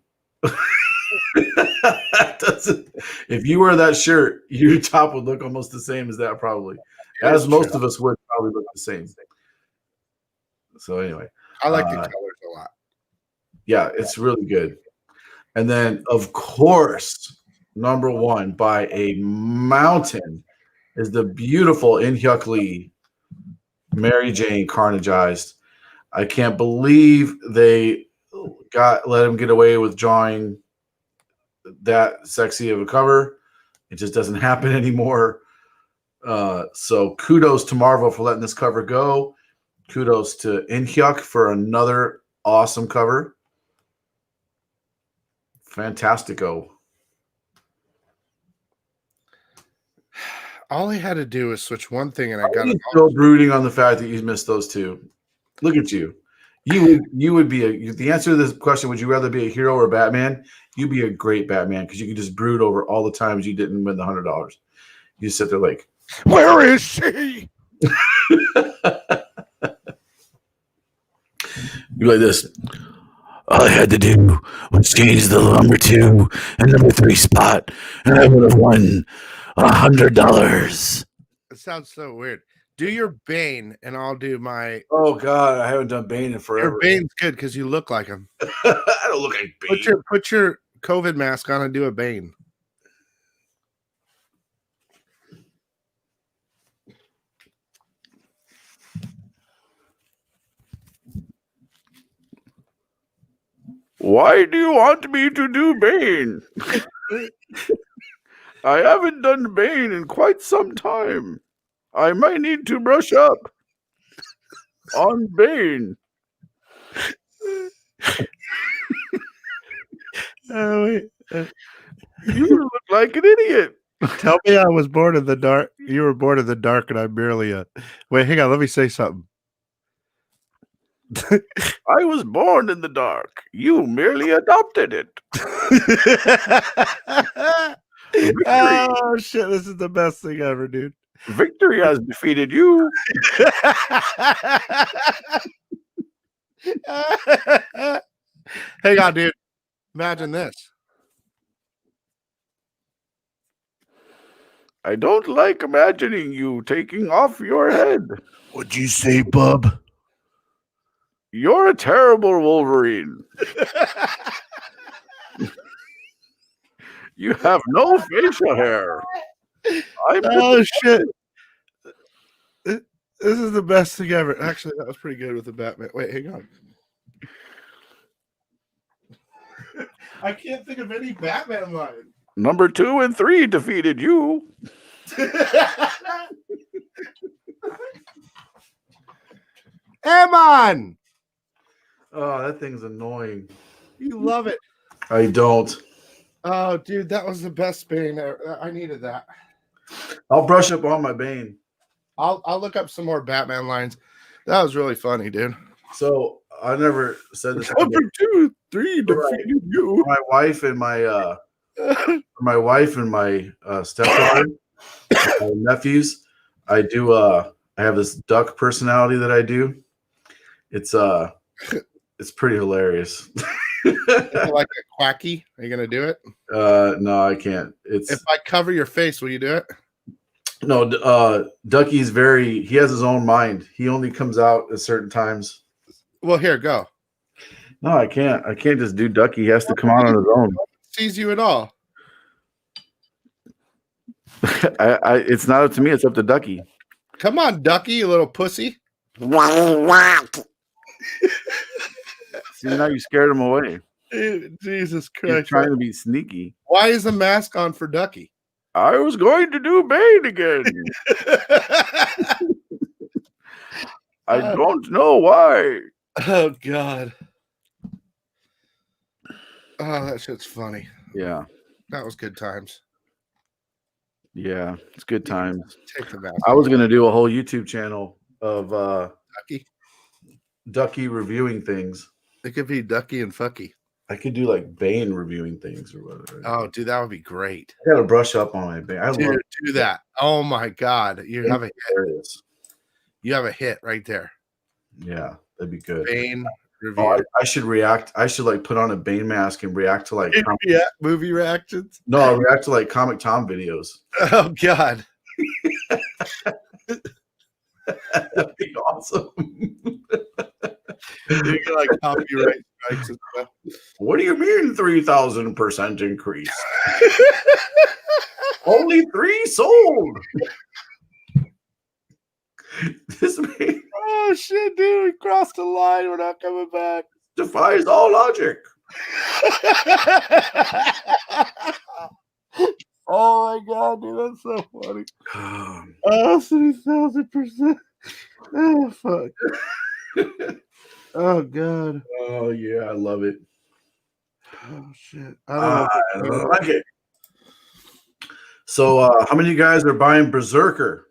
Speaker 3: If you wear that shirt, your top would look almost the same as that, probably. As most of us would probably look the same. So anyway,
Speaker 1: I like the colors a lot.
Speaker 3: Yeah, it's really good. And then, of course, number 1 by a mountain is the beautiful In-Hyuk Lee, Mary Jane Carnageized. I can't believe they let him get away with drawing that sexy of a cover. It just doesn't happen anymore. So kudos to Marvel for letting this cover go. Kudos to In-Hyuk for another awesome cover. Fantastico.
Speaker 1: All he had to do was switch one thing, and I got it.
Speaker 3: Still brooding on the fact that you missed those 2. Look at you. You would be the answer to this question. Would you rather be a hero or Batman? You'd be a great Batman because you could just brood over all the times you didn't win the $100. You just sit there like,
Speaker 1: where is she?
Speaker 3: You're like this. All I had to do was change the number 2 and number 3 spot, and I would have won $100.
Speaker 1: It sounds so weird. Do your Bane, and I'll do my.
Speaker 3: Oh God, I haven't done Bane in forever.
Speaker 1: Your Bane's good because you look like him.
Speaker 3: I don't look like Bane.
Speaker 1: Put your COVID mask on and do a Bane.
Speaker 3: Why do you want me to do Bane? I haven't done Bane in quite some time. I might need to brush up on Bane.
Speaker 1: Oh, wait.
Speaker 3: You look like an idiot.
Speaker 1: Tell me I was born in the dark. You were born in the dark, and I'm merely a. Wait, hang on. Let me say something.
Speaker 3: I was born in the dark. You merely adopted it.
Speaker 1: Oh shit! This is the best thing ever, dude.
Speaker 3: Victory has defeated you.
Speaker 1: Hang on, dude. Imagine this.
Speaker 3: I don't like imagining you taking off your head.
Speaker 1: What'd you say, bub?
Speaker 3: You're a terrible Wolverine. You have no facial hair.
Speaker 1: Oh shit! This is the best thing ever. Actually, that was pretty good with the Batman. Wait, hang on. I can't think of any Batman line.
Speaker 3: Number 2 and 3 defeated you.
Speaker 1: Come on!
Speaker 3: Oh, that thing's annoying.
Speaker 1: You love it.
Speaker 3: I don't.
Speaker 1: Oh, dude, that was the best Bane ever. I needed that.
Speaker 3: I'll brush up on my Bane.
Speaker 1: I'll look up some more Batman lines. That was really funny, dude.
Speaker 3: So I never said this.
Speaker 1: Number 2, 3 defeated you.
Speaker 3: My wife and my stepdaughter, my nephews. I have this duck personality that I do. It's pretty hilarious.
Speaker 1: Like a quacky. Are you gonna do it?
Speaker 3: No, I can't.
Speaker 1: If I cover your face, will you do it?
Speaker 3: No. Ducky's he has his own mind. He only comes out at certain times.
Speaker 1: Well, here, go.
Speaker 3: No, I can't. I can't just do Ducky. He has to come out on his own.
Speaker 1: Sees you at all.
Speaker 3: It's not up to me. It's up to Ducky.
Speaker 1: Come on, Ducky, you little pussy.
Speaker 3: See, now you scared him away.
Speaker 1: Jesus
Speaker 3: He's
Speaker 1: Christ.
Speaker 3: trying to be sneaky.
Speaker 1: Why is the mask on for Ducky?
Speaker 3: I was going to do Bane again. I don't know why.
Speaker 1: Oh, God. Oh, that shit's funny.
Speaker 3: Yeah.
Speaker 1: That was good times.
Speaker 3: Yeah. It's good times.
Speaker 1: Take the mask.
Speaker 3: I was going to do a whole YouTube channel of
Speaker 1: Ducky
Speaker 3: reviewing things.
Speaker 1: It could be Ducky and Fucky.
Speaker 3: I could do like Bane reviewing things or whatever.
Speaker 1: Oh, dude, that would be great.
Speaker 3: I got to brush up on my Bane.
Speaker 1: Dude, do that. Oh, my God. You have a hit.
Speaker 3: Hilarious.
Speaker 1: You have a hit right there.
Speaker 3: Yeah, that'd be good.
Speaker 1: Bane review.
Speaker 3: Oh, I should react. I should like put on a Bane mask and react to like
Speaker 1: movie reactions.
Speaker 3: No, I'll react to like Comic Tom videos.
Speaker 1: Oh God,
Speaker 3: that'd be awesome.
Speaker 1: You get like copyright strikes and stuff.
Speaker 3: What do you mean 3,000% increase? Only 3 sold. This man,
Speaker 1: oh shit, dude, we crossed the line. We're not coming back.
Speaker 3: Defies all logic.
Speaker 1: Oh my God, dude, that's so funny. Oh, 3,000%. Oh fuck. Oh God.
Speaker 3: Oh yeah, I love it.
Speaker 1: Oh shit. I
Speaker 3: don't like it. So how many of you guys are buying Berserker?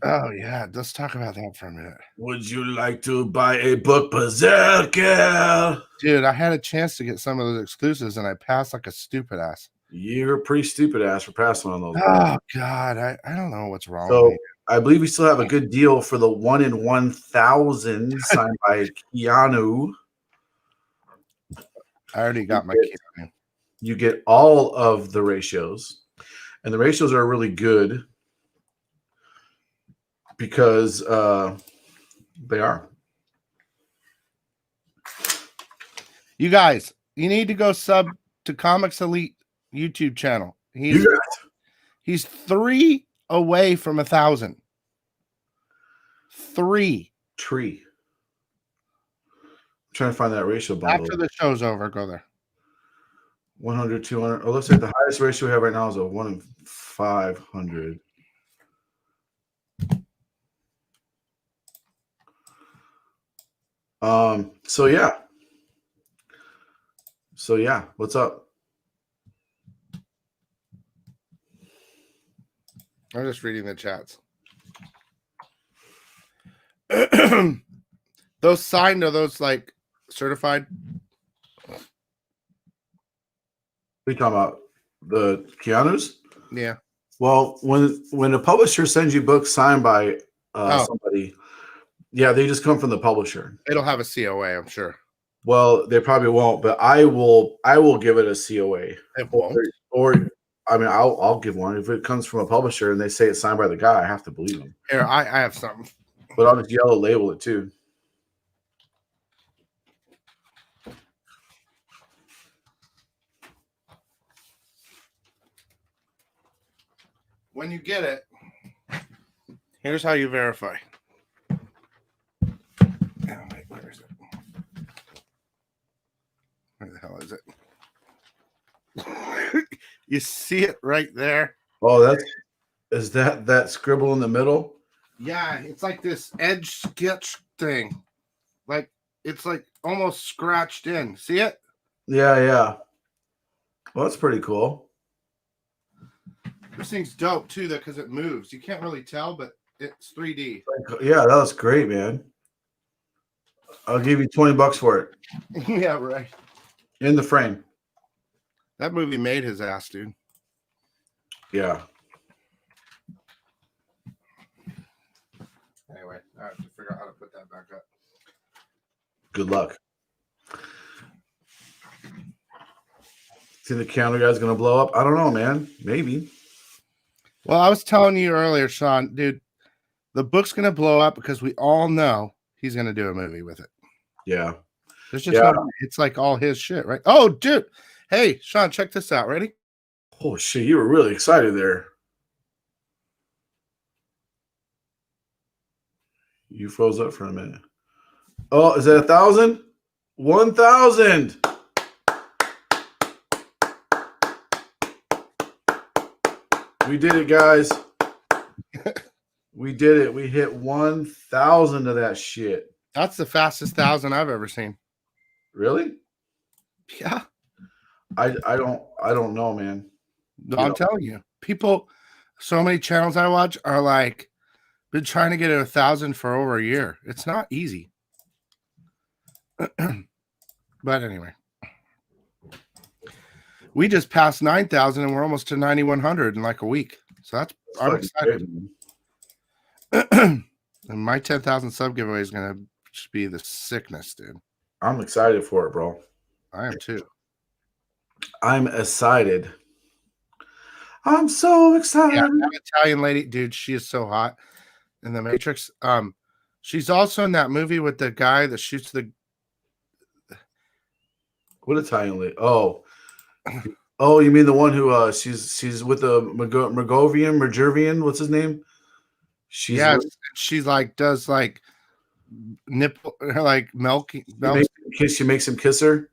Speaker 1: Oh yeah, let's talk about that for a minute.
Speaker 3: Would you like to buy a book, Berserker?
Speaker 1: Dude, I had a chance to get some of those exclusives and I passed like a stupid ass.
Speaker 3: You're a pretty stupid ass for passing on those.
Speaker 1: Oh God, I don't know what's wrong
Speaker 3: so,
Speaker 1: with me.
Speaker 3: I believe we still have a good deal for the 1 in 1,000 signed by Keanu.
Speaker 1: I already got my Keanu.
Speaker 3: You get all of the ratios, and the ratios are really good. because they are.
Speaker 1: You guys, you need to go sub to Comics Elite YouTube channel. He's 3 away from 1,000. 3.
Speaker 3: Tree. I'm trying to find that ratio bundle.
Speaker 1: After the show's over, go there.
Speaker 3: 100, 200. Oh, looks like the highest ratio we have right now is a 1 in 500. So yeah, what's up?
Speaker 1: I'm just reading the chats. Those signed, are those like certified?
Speaker 3: What are you talking about? The Keanu's?
Speaker 1: Yeah.
Speaker 3: Well, when a publisher sends you books signed by somebody, yeah, they just come from the publisher.
Speaker 1: It'll have a COA, I'm sure.
Speaker 3: Well, they probably won't, but I will give it a COA.
Speaker 1: It won't.
Speaker 3: Or I mean, I'll give one if it comes from a publisher and they say it's signed by the guy. I have to believe them.
Speaker 1: Here, I have something.
Speaker 3: But I'll just yellow label it too.
Speaker 1: When you get it, here's how you verify. Oh, wait, where is it? Where the hell is it? You see it right there?
Speaker 3: Oh, is that scribble in the middle?
Speaker 1: Yeah, it's like this edge sketch thing. Like it's like almost scratched in. See it?
Speaker 3: Yeah. Well, that's pretty cool.
Speaker 1: This thing's dope too, though, because it moves. You can't really tell, but it's 3D.
Speaker 3: Yeah, that was great, man. I'll give you $20 for it.
Speaker 1: Yeah, right.
Speaker 3: In the frame.
Speaker 1: That movie made his ass, dude.
Speaker 3: Yeah.
Speaker 1: Anyway, I have to figure out how to put that back up.
Speaker 3: Good luck. Think the counter guy's gonna blow up? I don't know, man. Maybe.
Speaker 1: Well, I was telling you earlier, Sean, dude, the book's gonna blow up because we all know he's gonna do a movie with it.
Speaker 3: Yeah.
Speaker 1: There's just no, it's like all his shit, right? Oh, dude. Hey, Sean, check this out. Ready?
Speaker 3: Oh shit, you were really excited there. You froze up for a minute. Oh, is that 1,000? 1,000. We did it, guys. We did it. We hit 1,000 of that shit.
Speaker 1: That's the fastest 1,000 I've ever seen.
Speaker 3: Really?
Speaker 1: Yeah.
Speaker 3: I don't know, man.
Speaker 1: No, I'm telling you, people, so many channels I watch are like, been trying to get to 1,000 for over a year. It's not easy. But anyway, we just passed 9,000 and we're almost to 9,100 in like a week. So I'm excited. And my 10,000 sub giveaway is going to just be the sickness, dude.
Speaker 3: I'm excited for it, bro.
Speaker 1: I am too.
Speaker 3: I'm excited. I'm so excited.
Speaker 1: Yeah, that Italian lady, dude, she is so hot in the Matrix. She's also in that movie with the guy that shoots the.
Speaker 3: What Italian lady? Oh, you mean the one who she's with the Mergovian? What's his name?
Speaker 1: She's like does like nipple like milk.
Speaker 3: She makes him kiss her.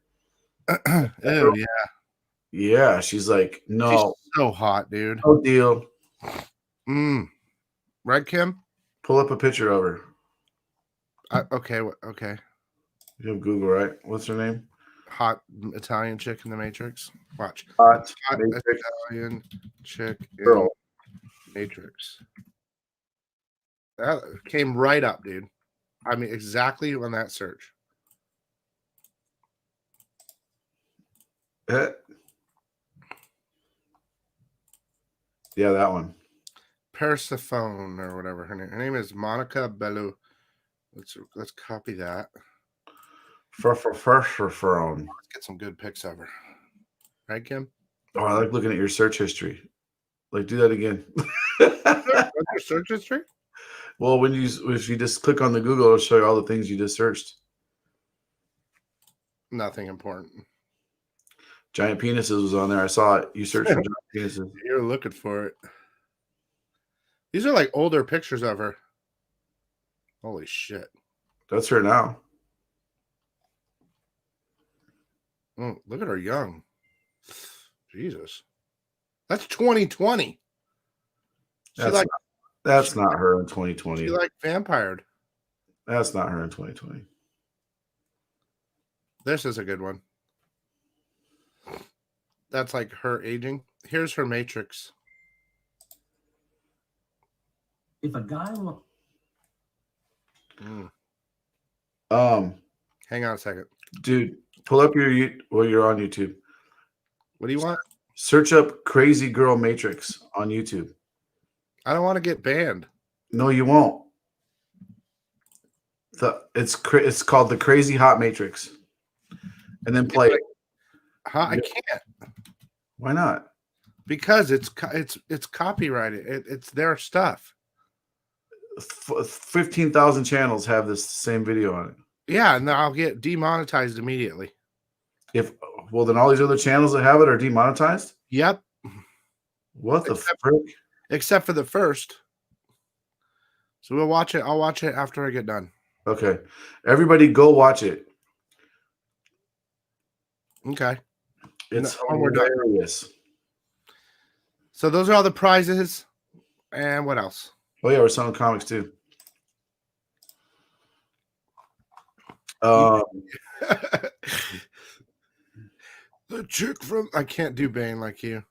Speaker 1: Oh yeah.
Speaker 3: Yeah, she's like, no.
Speaker 1: She's so hot, dude.
Speaker 3: No deal.
Speaker 1: Right, Kim?
Speaker 3: Pull up a picture of her.
Speaker 1: Okay. Okay.
Speaker 3: You have Google, right? What's her name?
Speaker 1: Hot Italian chick in the Matrix. Watch.
Speaker 3: Hot
Speaker 1: Italian chick in
Speaker 3: girl.
Speaker 1: Matrix. That came right up, dude. I mean, exactly on that search.
Speaker 3: Yeah, that one.
Speaker 1: Persephone or whatever her name. Her name is Monica Bellu. Let's copy that.
Speaker 3: Let's
Speaker 1: Let's get some good pics of her. Right, Kim?
Speaker 3: Oh, I like looking at your search history. Like, do that again.
Speaker 1: What's your search history?
Speaker 3: Well, if you just click on the Google, it'll show you all the things you just searched.
Speaker 1: Nothing important.
Speaker 3: Giant penises was on there. I saw it. You searched for giant penises.
Speaker 1: You're looking for it. These are like older pictures of her. Holy shit.
Speaker 3: That's her now.
Speaker 1: Oh, look at her young. Jesus. That's 2020.
Speaker 3: That's not her in 2020.
Speaker 1: She like vampired.
Speaker 3: That's not her in 2020.
Speaker 1: This is a good one. That's like her aging. Here's her matrix.
Speaker 4: If a guy look
Speaker 1: Hang on a second.
Speaker 3: Dude, pull up you're on YouTube.
Speaker 1: What do you want?
Speaker 3: Search up Crazy Girl Matrix on YouTube.
Speaker 1: I don't want to get banned.
Speaker 3: No, you won't. It's called the Crazy Hot Matrix. And then play it.
Speaker 1: I can't.
Speaker 3: Why not?
Speaker 1: Because it's copyrighted. It's their stuff.
Speaker 3: 15,000 channels have this same video on it.
Speaker 1: Yeah, and I'll get demonetized immediately.
Speaker 3: Well, then all these other channels that have it are demonetized?
Speaker 1: Yep.
Speaker 3: What the frick?
Speaker 1: Except for the first. So we'll watch it. I'll watch it after I get done.
Speaker 3: Okay. Everybody go watch it.
Speaker 1: Okay.
Speaker 3: It's
Speaker 1: We're done.
Speaker 3: hilarious.
Speaker 1: So those are all the prizes. And what else?
Speaker 3: Oh, yeah, we're selling comics too.
Speaker 1: The chick from I can't do Bane like you.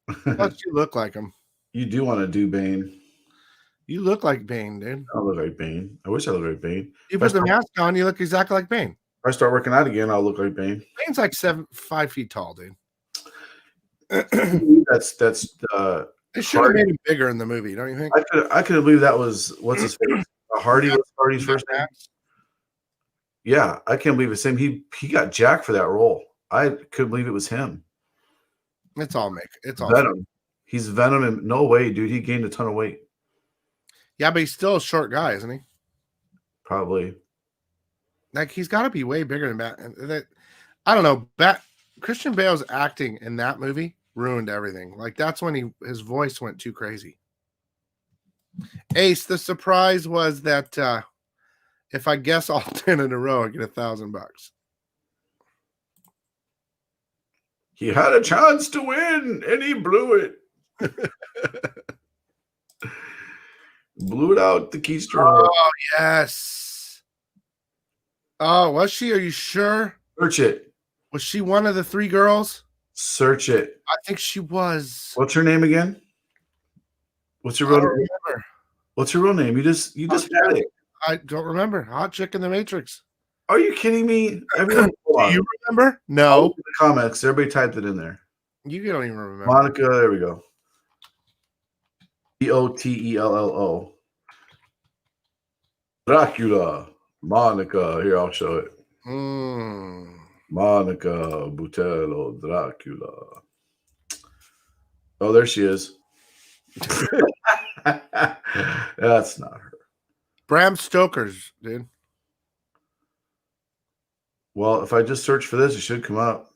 Speaker 1: Plus you look like him.
Speaker 3: You do want to do Bane.
Speaker 1: You look like Bane, dude.
Speaker 3: I look like Bane. I wish I looked like Bane.
Speaker 1: You put the mask on, you look exactly like Bane.
Speaker 3: If I start working out again, I'll look like Bane.
Speaker 1: Bane's like 5 feet tall, dude.
Speaker 3: That's
Speaker 1: They should have made him bigger in the movie, don't you think?
Speaker 3: I could believe that was what's his face? Hardy was Hardy's first name. Yeah, I can't believe it's him. He got jacked for that role. I couldn't believe it was him.
Speaker 1: It's all
Speaker 3: Venom. Fake. He's Venom, and no way, dude. He gained a ton of weight.
Speaker 1: Yeah, but he's still a short guy, isn't he?
Speaker 3: Probably.
Speaker 1: Like he's got to be way bigger than Bat. I don't know. Christian Bale's acting in that movie ruined everything. Like that's when his voice went too crazy. Ace, the surprise was that if I guess all 10 in a row, I get $1,000.
Speaker 3: He had a chance to win, and he blew it. Blew it out the keister.
Speaker 1: Oh, yes. Oh, was she? Are you sure?
Speaker 3: Search it.
Speaker 1: Was she one of the 3 girls?
Speaker 3: Search it.
Speaker 1: I think she was.
Speaker 3: What's her name again? What's her real name?
Speaker 1: Remember.
Speaker 3: What's her real name? You just had it.
Speaker 1: I don't remember. Hot chick in the Matrix.
Speaker 3: Are you kidding me?
Speaker 1: Do you remember? No.
Speaker 3: The comments. Everybody typed it in there.
Speaker 1: You don't even remember.
Speaker 3: Monica. There we go. Botello. Dracula. Monica. Here, I'll show it. Monica Botello Dracula. Oh, there she is. That's not her.
Speaker 1: Bram Stoker's, dude.
Speaker 3: Well, if I just search for this, it should come up.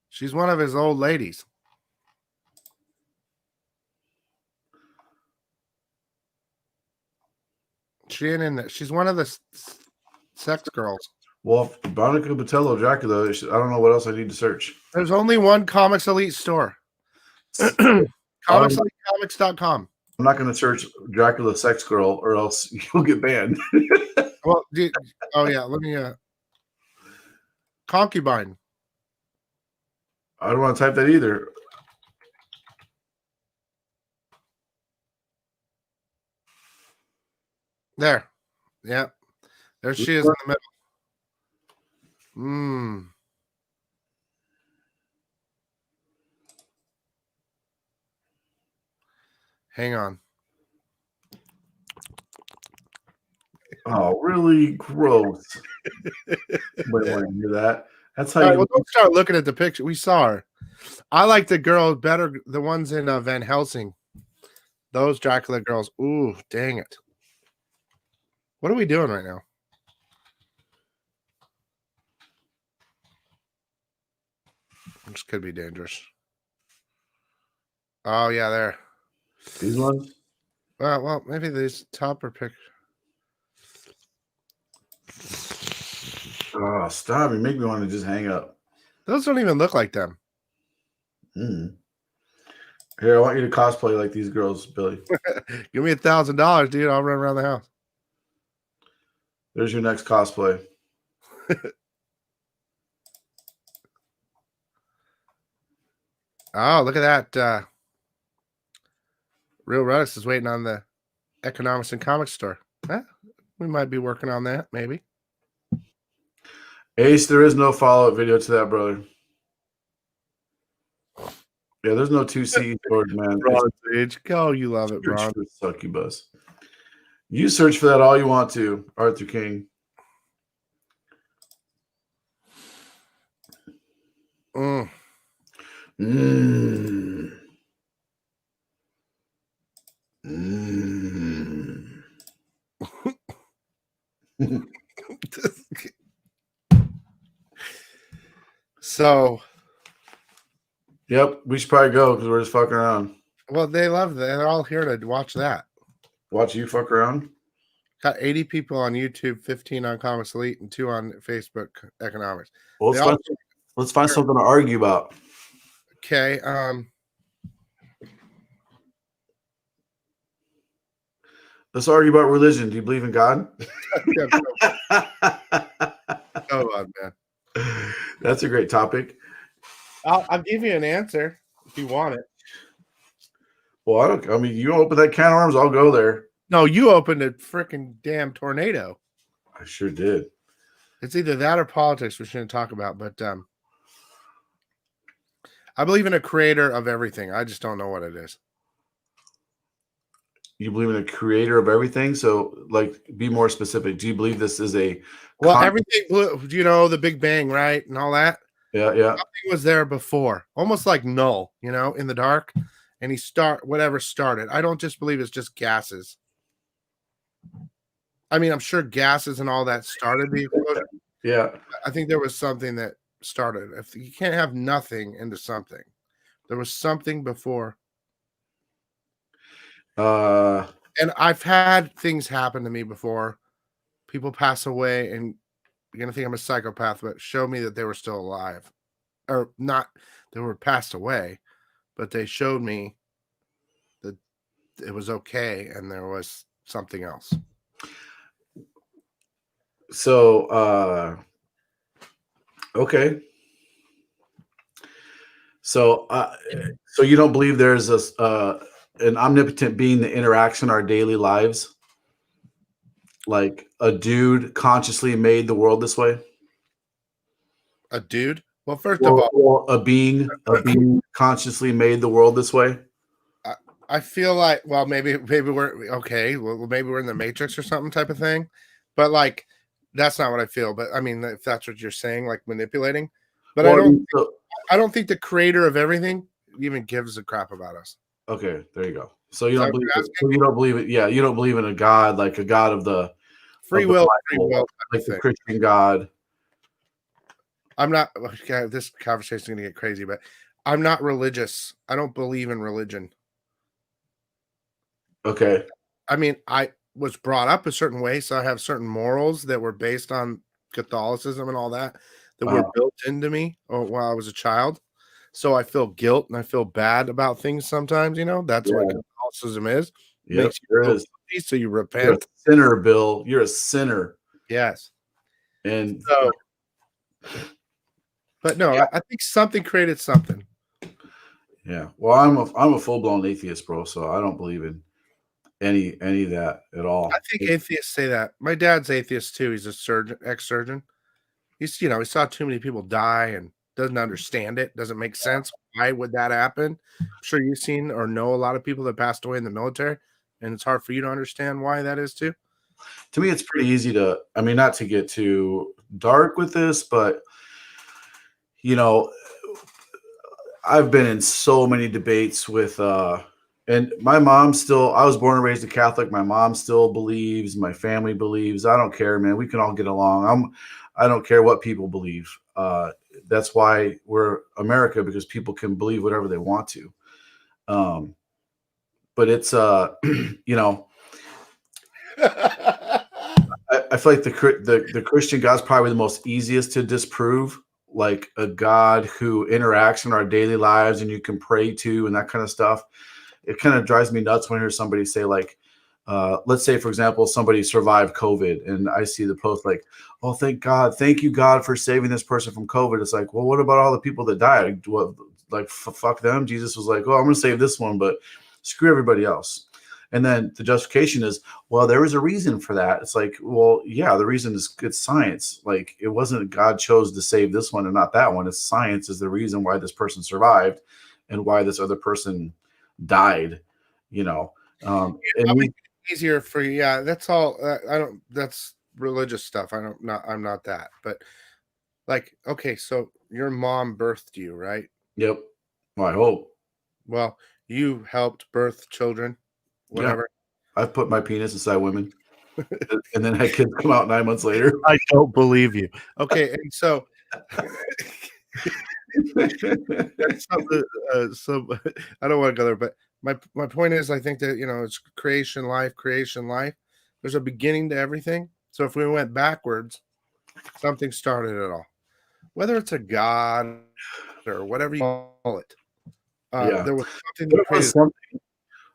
Speaker 1: She's one of his old ladies. She's one of the sex girls.
Speaker 3: Well, Monica Botello Dracula, I don't know what else I need to search.
Speaker 1: There's only one Comics Elite store. ComicsEliteComics.com.
Speaker 3: I'm not going to search Dracula sex girl or else you'll get banned.
Speaker 1: Well, let me concubine.
Speaker 3: I don't want to type that either.
Speaker 1: There. Yeah. There she is in the middle. Hang on.
Speaker 3: Oh, really gross. Wait, want to hear that? That's how
Speaker 1: Well, don't start looking at the picture. We saw her. I like the girl better, the ones in Van Helsing. Those Dracula girls. Ooh, dang it. What are we doing right now? This could be dangerous. Oh, yeah, there.
Speaker 3: These ones?
Speaker 1: Well, maybe these top are pick.
Speaker 3: Oh, stop. You make me want to just hang up.
Speaker 1: Those don't even look like them.
Speaker 3: Here, I want you to cosplay like these girls, Billy.
Speaker 1: Give me $1,000, dude. I'll run around the house.
Speaker 3: There's your next cosplay.
Speaker 1: Oh, look at that. Real Redux is waiting on the Economics and Comics store. We might be working on that, maybe.
Speaker 3: Ace, there is no follow-up video to that, brother. Yeah, there's no 2C sword, man.
Speaker 1: Bronze Age. Go, you love it, Bronze.
Speaker 3: Succubus. You search for that all you want to, Arthur King.
Speaker 1: Mm.
Speaker 3: Mm. Mm.
Speaker 1: So,
Speaker 3: yep, we should probably go because we're just fucking around.
Speaker 1: well, they love that. They're all here to watch that.
Speaker 3: Watch you fuck around?
Speaker 1: Got 80 people on YouTube, 15 on Comics Elite, and 2 on Facebook Economics.
Speaker 3: Well, let's find something to argue about.
Speaker 1: Okay.
Speaker 3: Let's argue about religion. Do you believe in God?
Speaker 1: Go on, man.
Speaker 3: That's a great topic.
Speaker 1: I'll give you an answer if you want it.
Speaker 3: Well, I mean, you open that can of worms, I'll go there.
Speaker 1: No, you opened a freaking damn tornado.
Speaker 3: I sure did.
Speaker 1: It's either that or politics we shouldn't talk about, but I believe in a creator of everything. I just don't know what it is.
Speaker 3: You believe in a creator of everything? So, like, be more specific. Do you believe this is a...
Speaker 1: everything, the Big Bang, right? And all that.
Speaker 3: Yeah.
Speaker 1: Something was there before. Almost like null, in the dark. And whatever started. I don't just believe it's just gases. I mean, I'm sure gases and all that started the explosion.
Speaker 3: Yeah.
Speaker 1: I think there was something that started. If you can't have nothing into something, there was something before. And I've had things happen to me before. People pass away, and you're gonna think I'm a psychopath, but show me that they were still alive, or not. They were passed away, but they showed me that it was okay, and there was something else.
Speaker 3: So, okay. So you don't believe there's an omnipotent being that interacts in our daily lives? Like a dude consciously made the world this way?
Speaker 1: A dude? Well, first of all,
Speaker 3: a being consciously made the world this way?
Speaker 1: I feel like, well, maybe we're okay. Well, maybe we're in the Matrix or something type of thing, but like, that's not what I feel. But I mean, if that's what you're saying, like manipulating, but I don't think the creator of everything even gives a crap about us.
Speaker 3: Okay, there you go. So you don't believe it. Yeah, you don't believe in a God, like a God of the
Speaker 1: free will,
Speaker 3: like the Christian God.
Speaker 1: I'm not. Okay, this conversation is going to get crazy, but I'm not religious. I don't believe in religion.
Speaker 3: Okay.
Speaker 1: I mean, I was brought up a certain way, so I have certain morals that were based on Catholicism and all that were built into me while I was a child. So I feel guilt and I feel bad about things sometimes. That's what Catholicism is.
Speaker 3: Yeah,
Speaker 1: makes you feel guilty, so you repent.
Speaker 3: You're a sinner, Bill. You're a sinner.
Speaker 1: Yes.
Speaker 3: And
Speaker 1: so, but no, I think something created something.
Speaker 3: Yeah. Well, I'm a full blown atheist, bro. So I don't believe in any of that at all.
Speaker 1: I think atheists say that. My dad's atheist too. He's a surgeon, ex-surgeon. He's he saw too many people die and doesn't understand it. Doesn't make sense. Why would that happen? I'm sure you've seen or know a lot of people that passed away in the military, and it's hard for you to understand why that is too.
Speaker 3: To me, it's pretty easy to. I mean, not to get too dark with this, but I've been in so many debates with And my mom still, I was born and raised a Catholic. My mom still believes, my family believes. I don't care, man. We can all get along. I don't care what people believe. That's why we're America, because people can believe whatever they want to. But it's, you know, I feel like the Christian God's probably the most easiest to disprove, like a God who interacts in our daily lives and you can pray to and that kind of stuff. It kind of drives me nuts when I hear somebody say, like, let's say, for example, somebody survived COVID and I see the post like, oh, thank God. Thank you, God, for saving this person from COVID. It's like, well, what about all the people that died? What, like, fuck them. Jesus was like, well, I'm going to save this one, but screw everybody else. And then the justification is, well, there was a reason for that. It's like, well, yeah, the reason is good science. Like, it wasn't God chose to save this one and not that one. It's science is the reason why this person survived and why this other person died, you know. And we,
Speaker 1: easier for you. Yeah, that's all. I don't. That's religious stuff. I'm not that. But like, okay, so your mom birthed you, right?
Speaker 3: yep. Well, I hope.
Speaker 1: Well, you helped birth children, whatever.
Speaker 3: Yeah, I've put my penis inside women, and then had kids come out 9 months later.
Speaker 1: I don't believe you. Okay, and so. That's so I don't want to go there, but my point is, I think that, you know, it's creation, life. There's a beginning to everything. So if we went backwards, something started it all. Whether it's a god or whatever you call it,
Speaker 3: Yeah.
Speaker 1: there was something
Speaker 3: There
Speaker 1: that
Speaker 3: was
Speaker 1: created.
Speaker 3: something.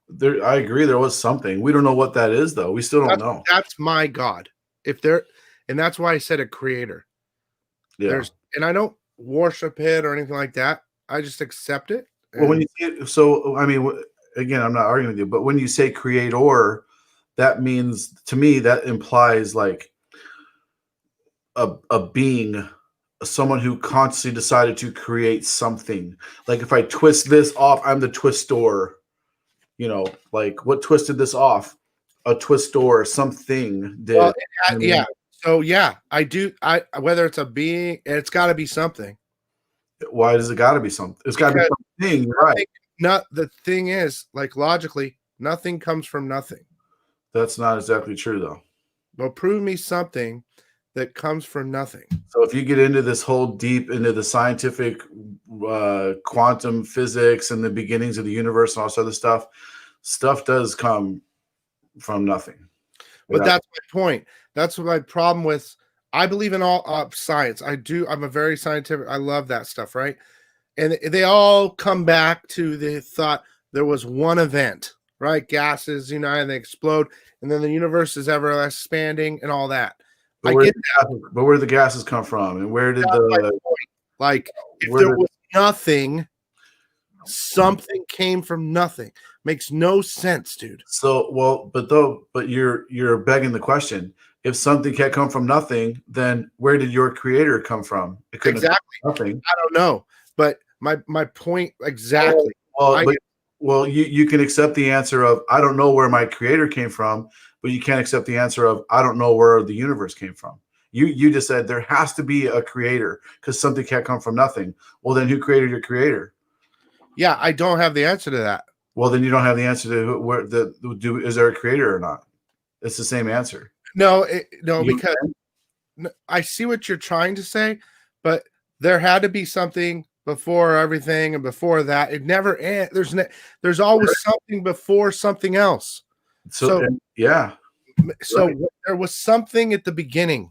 Speaker 3: There, I agree. There was something. We don't know what that is, though. We still don't know.
Speaker 1: That's my God. If there, and that's why I said a creator.
Speaker 3: Yeah.
Speaker 1: And I don't worship it or anything like that. I just accept it.
Speaker 3: Well, when you see it, so I mean, again, I'm not arguing with you, but when you say creator, that means, to me, that implies like a being, someone who consciously decided to create something. Like, if I twist this off, I'm the twister. You know, like, what twisted this off? A twister, something did.
Speaker 1: Well, yeah. So yeah, I do. Whether it's a being, it's got to be something.
Speaker 3: Why does it got to be something? It's got to be something. You're right.
Speaker 1: Not the thing is, like, logically, nothing comes from nothing.
Speaker 3: That's not exactly true, though.
Speaker 1: Well, prove me something that comes from nothing.
Speaker 3: So if you get into this whole deep into the scientific quantum physics and the beginnings of the universe and all this other stuff does come from nothing.
Speaker 1: But that's my point. That's my problem with. I believe in all science. I do. I'm a very scientific. I love that stuff, right? And they all come back to the thought there was one event, right? Gases unite and they explode, and then the universe is ever expanding and all that.
Speaker 3: But where did the gases come from, and where did
Speaker 1: like if there was nothing, something came from nothing. Makes no sense, dude.
Speaker 3: So but you're begging the question. If something can't come from nothing, then where did your creator come from? It couldn't
Speaker 1: exactly.
Speaker 3: Nothing.
Speaker 1: I don't know, but my point exactly.
Speaker 3: Well, you can accept the answer of I don't know where my creator came from, but you can't accept the answer of I don't know where the universe came from. You just said there has to be a creator because something can't come from nothing. Well, then who created your creator?
Speaker 1: Yeah, I don't have the answer to that.
Speaker 3: Well, then you don't have the answer to is there a creator or not? It's the same answer.
Speaker 1: No, because I see what you're trying to say, but there had to be something before everything, and before that, it never ends. There's always something before something else. So
Speaker 3: yeah.
Speaker 1: So there was something at the beginning.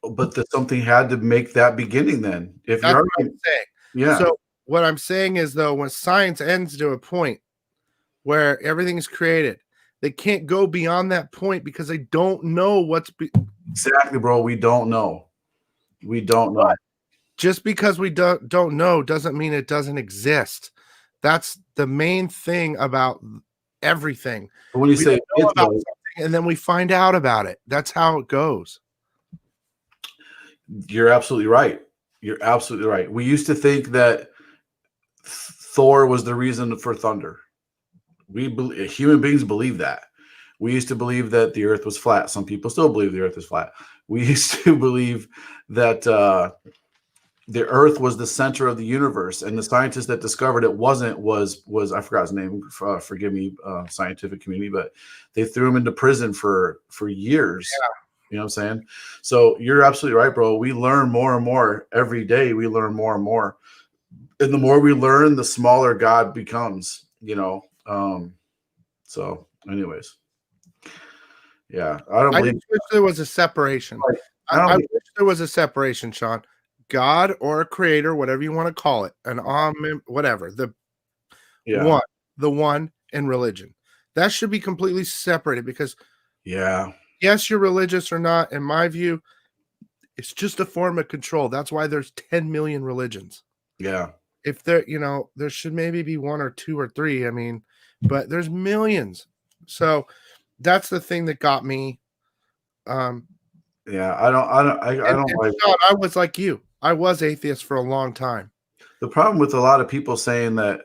Speaker 3: But something had to make that beginning then. If
Speaker 1: That's
Speaker 3: you're
Speaker 1: what I'm saying.
Speaker 3: Yeah.
Speaker 1: So what I'm saying is, though, when science ends to a point where everything is created, they can't go beyond that point because they don't know what's
Speaker 3: exactly, bro. We don't know. We don't know.
Speaker 1: Just because we don't know doesn't mean it doesn't exist. That's the main thing about everything.
Speaker 3: But when you say
Speaker 1: know about something and then we find out about it, that's how it goes.
Speaker 3: You're absolutely right. You're absolutely right. We used to think that Thor was the reason for thunder. Human beings believe that. We used to believe that the earth was flat. Some people still believe the earth is flat. We used to believe that the Earth was the center of the universe, and the scientist that discovered it wasn't was I forgot his name. Forgive me, scientific community, but they threw him into prison for years.
Speaker 1: Yeah.
Speaker 3: You know what I'm saying? So you're absolutely right, bro. We learn more and more every day. We learn more and more, and the more we learn, the smaller God becomes. You know. So, anyways, yeah, I don't
Speaker 1: I
Speaker 3: believe.
Speaker 1: just wish there was a separation.
Speaker 3: I don't
Speaker 1: I
Speaker 3: think-
Speaker 1: wish there was a separation, Sean. God or a creator, whatever you want to call it, an whatever, the
Speaker 3: Yeah,
Speaker 1: one and religion. That should be completely separated because
Speaker 3: yeah,
Speaker 1: yes, you're religious or not, in my view, it's just a form of control. That's why there's 10 million religions.
Speaker 3: yeah.
Speaker 1: If there, there should maybe be one or two or three. I mean, but there's millions. So that's the thing that got me.
Speaker 3: Yeah, I don't
Speaker 1: And
Speaker 3: like.
Speaker 1: Sean, I was like you. I was atheist for a long time.
Speaker 3: The problem with a lot of people saying that,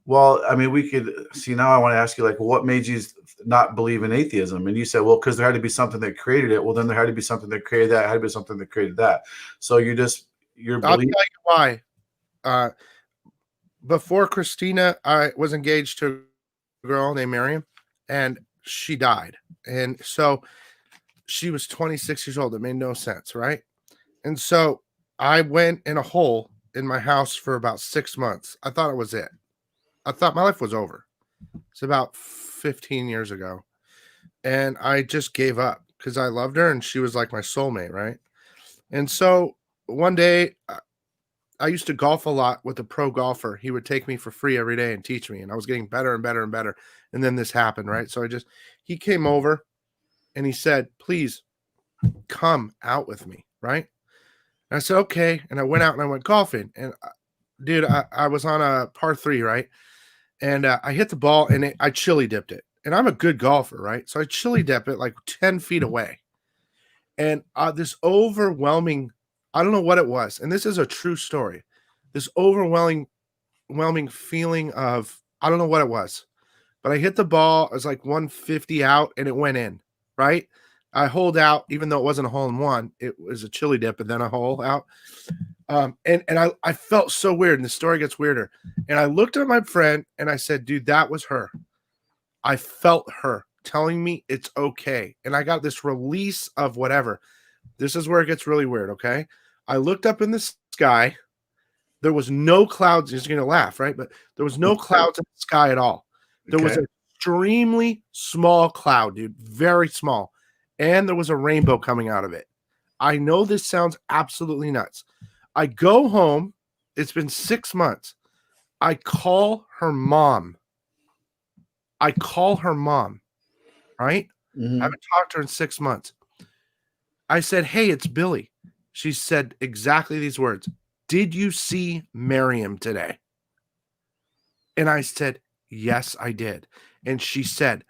Speaker 3: well, I mean, we could see now. I want to ask you, like, well, what made you not believe in atheism? And you said, well, because there had to be something that created it. Well, then there had to be something that created that. Had to be something that created that. So you're
Speaker 1: I'll
Speaker 3: believing.
Speaker 1: tell you why. Before Christina, I was engaged to a girl named Miriam, and she died. And so she was 26 years old. It made no sense, right? And so I went in a hole in my house for about 6 months. I thought it was it. I thought my life was over. It's about 15 years ago. And I just gave up because I loved her and she was like my soulmate, right? And so one day I used to golf a lot with a pro golfer. He would take me for free every day and teach me. And I was getting better and better and better. And then this happened, right? So he came over and he said, please come out with me, right? And I said, okay. And I went out and I went golfing. And dude, I was on a par 3, right? And I hit the ball and I chili dipped it. And I'm a good golfer, right? So I chili dip it like 10 feet away. And this overwhelming, I don't know what it was. And this is a true story. This overwhelming feeling of, I don't know what it was, but I hit the ball. It was like 150 out and it went in, right? I holed out, even though it wasn't a hole in one, it was a chili dip and then a hole out. And I felt so weird, and the story gets weirder. And I looked at my friend and I said, dude, that was her. I felt her telling me it's okay. And I got this release of whatever. This is where it gets really weird, okay? I looked up in the sky. There was no clouds. He's going to laugh, right? But there was no clouds in the sky at all. There was an extremely small cloud, dude, very small. And there was a rainbow coming out of it. I know this sounds absolutely nuts. I go home. It's been 6 months. I call her mom. Right?
Speaker 3: Mhm.
Speaker 1: I haven't talked to her in 6 months. I said, hey, it's Billy. She said exactly these words. Did you see Miriam today? And I said, yes, I did. And she said,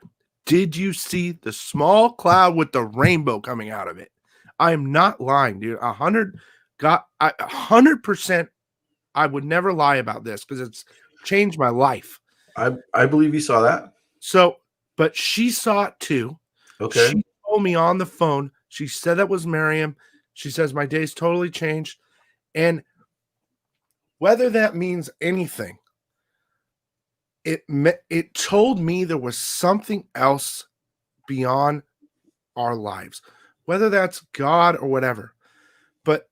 Speaker 1: did you see the small cloud with the rainbow coming out of it? I'm not lying, dude. 100%. I would never lie about this because it's changed my life.
Speaker 3: I believe you saw that.
Speaker 1: So, but she saw it too.
Speaker 3: Okay.
Speaker 1: She told me on the phone. She said that was Miriam. She says my day's totally changed. And whether that means anything, it told me there was something else beyond our lives, whether that's God or whatever. But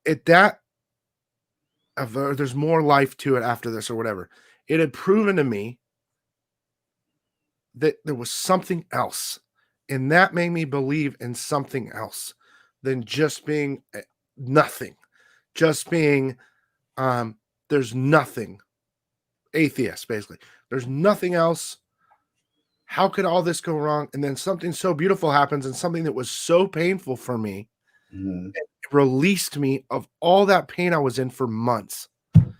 Speaker 1: there's more life to it after this or whatever. It had proven to me that there was something else. And that made me believe in something else than just being nothing, just being, there's nothing, atheist, basically. There's nothing else. How could all this go wrong? And then something so beautiful happens, and something that was so painful for me released me of all that pain I was in for months. And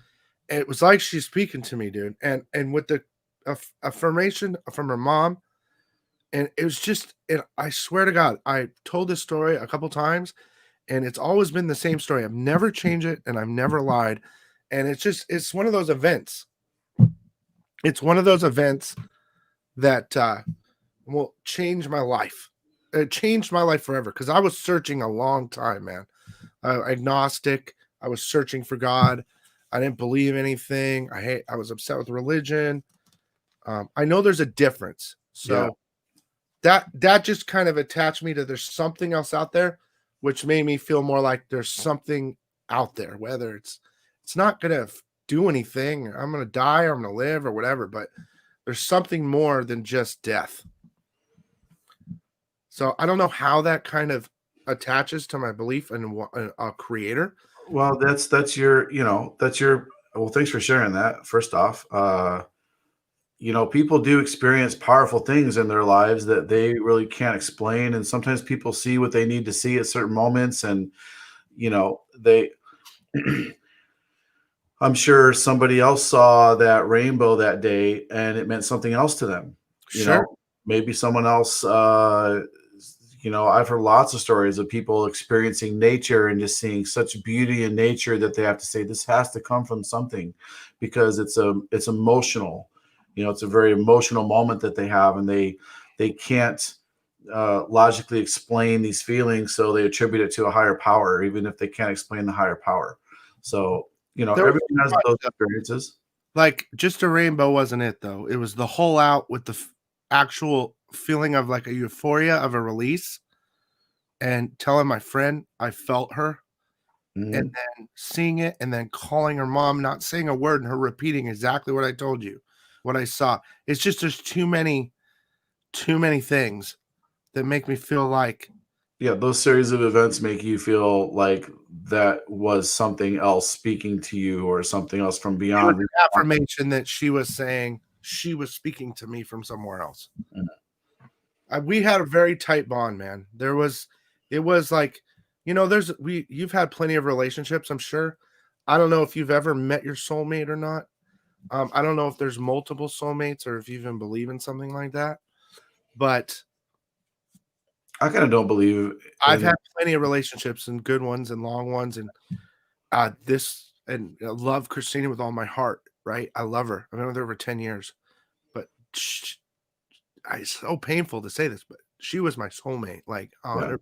Speaker 1: it was like she's speaking to me, dude. And with the affirmation from her mom, and it was just, I swear to God, I told this story a couple times, and it's always been the same story. I've never changed it, and I've never lied. And it's one of those events. It's one of those events that will change my life. It changed my life forever because I was searching a long time, man. Agnostic, I was searching for God. I didn't believe anything. I was upset with religion. I know there's a difference. So that just kind of attached me to there's something else out there, which made me feel more like there's something out there, whether it's not gonna do anything. I'm gonna die or I'm gonna live or whatever, but there's something more than just death. So I don't know how that kind of attaches to my belief in a creator.
Speaker 3: Well, that's your, well, thanks for sharing that. First off, people do experience powerful things in their lives that they really can't explain. And sometimes people see what they need to see at certain moments. And, they, I'm sure somebody else saw that rainbow that day and it meant something else to them.
Speaker 1: Sure.
Speaker 3: Maybe someone else, I've heard lots of stories of people experiencing nature and just seeing such beauty in nature that they have to say this has to come from something, because it's emotional. It's a very emotional moment that they have, and they can't logically explain these feelings, so they attribute it to a higher power, even if they can't explain the higher power. So everyone has those experiences.
Speaker 1: Like, just a rainbow wasn't it though. It was the whole out with the actual feeling of like a euphoria of a release, and telling my friend I felt her, and then seeing it, and then calling her mom, not saying a word, and her repeating exactly what I told you, what I saw. It's just there's too many things that make me feel like,
Speaker 3: yeah, those series of events make you feel like that was something else speaking to you, or something else from
Speaker 1: it was
Speaker 3: beyond.
Speaker 1: an affirmation that she was saying she was speaking to me from somewhere else. We had a very tight bond, man. It was like, you've had plenty of relationships, I'm sure. I don't know if you've ever met your soulmate or not. I don't know if there's multiple soulmates or if you even believe in something like that, but
Speaker 3: I kind of don't believe
Speaker 1: I've had plenty of relationships, and good ones and long ones, and I love Christina with all my heart, right? I love her. I've been with her for 10 years, but it's so painful to say this, but she was my soulmate, like 100%.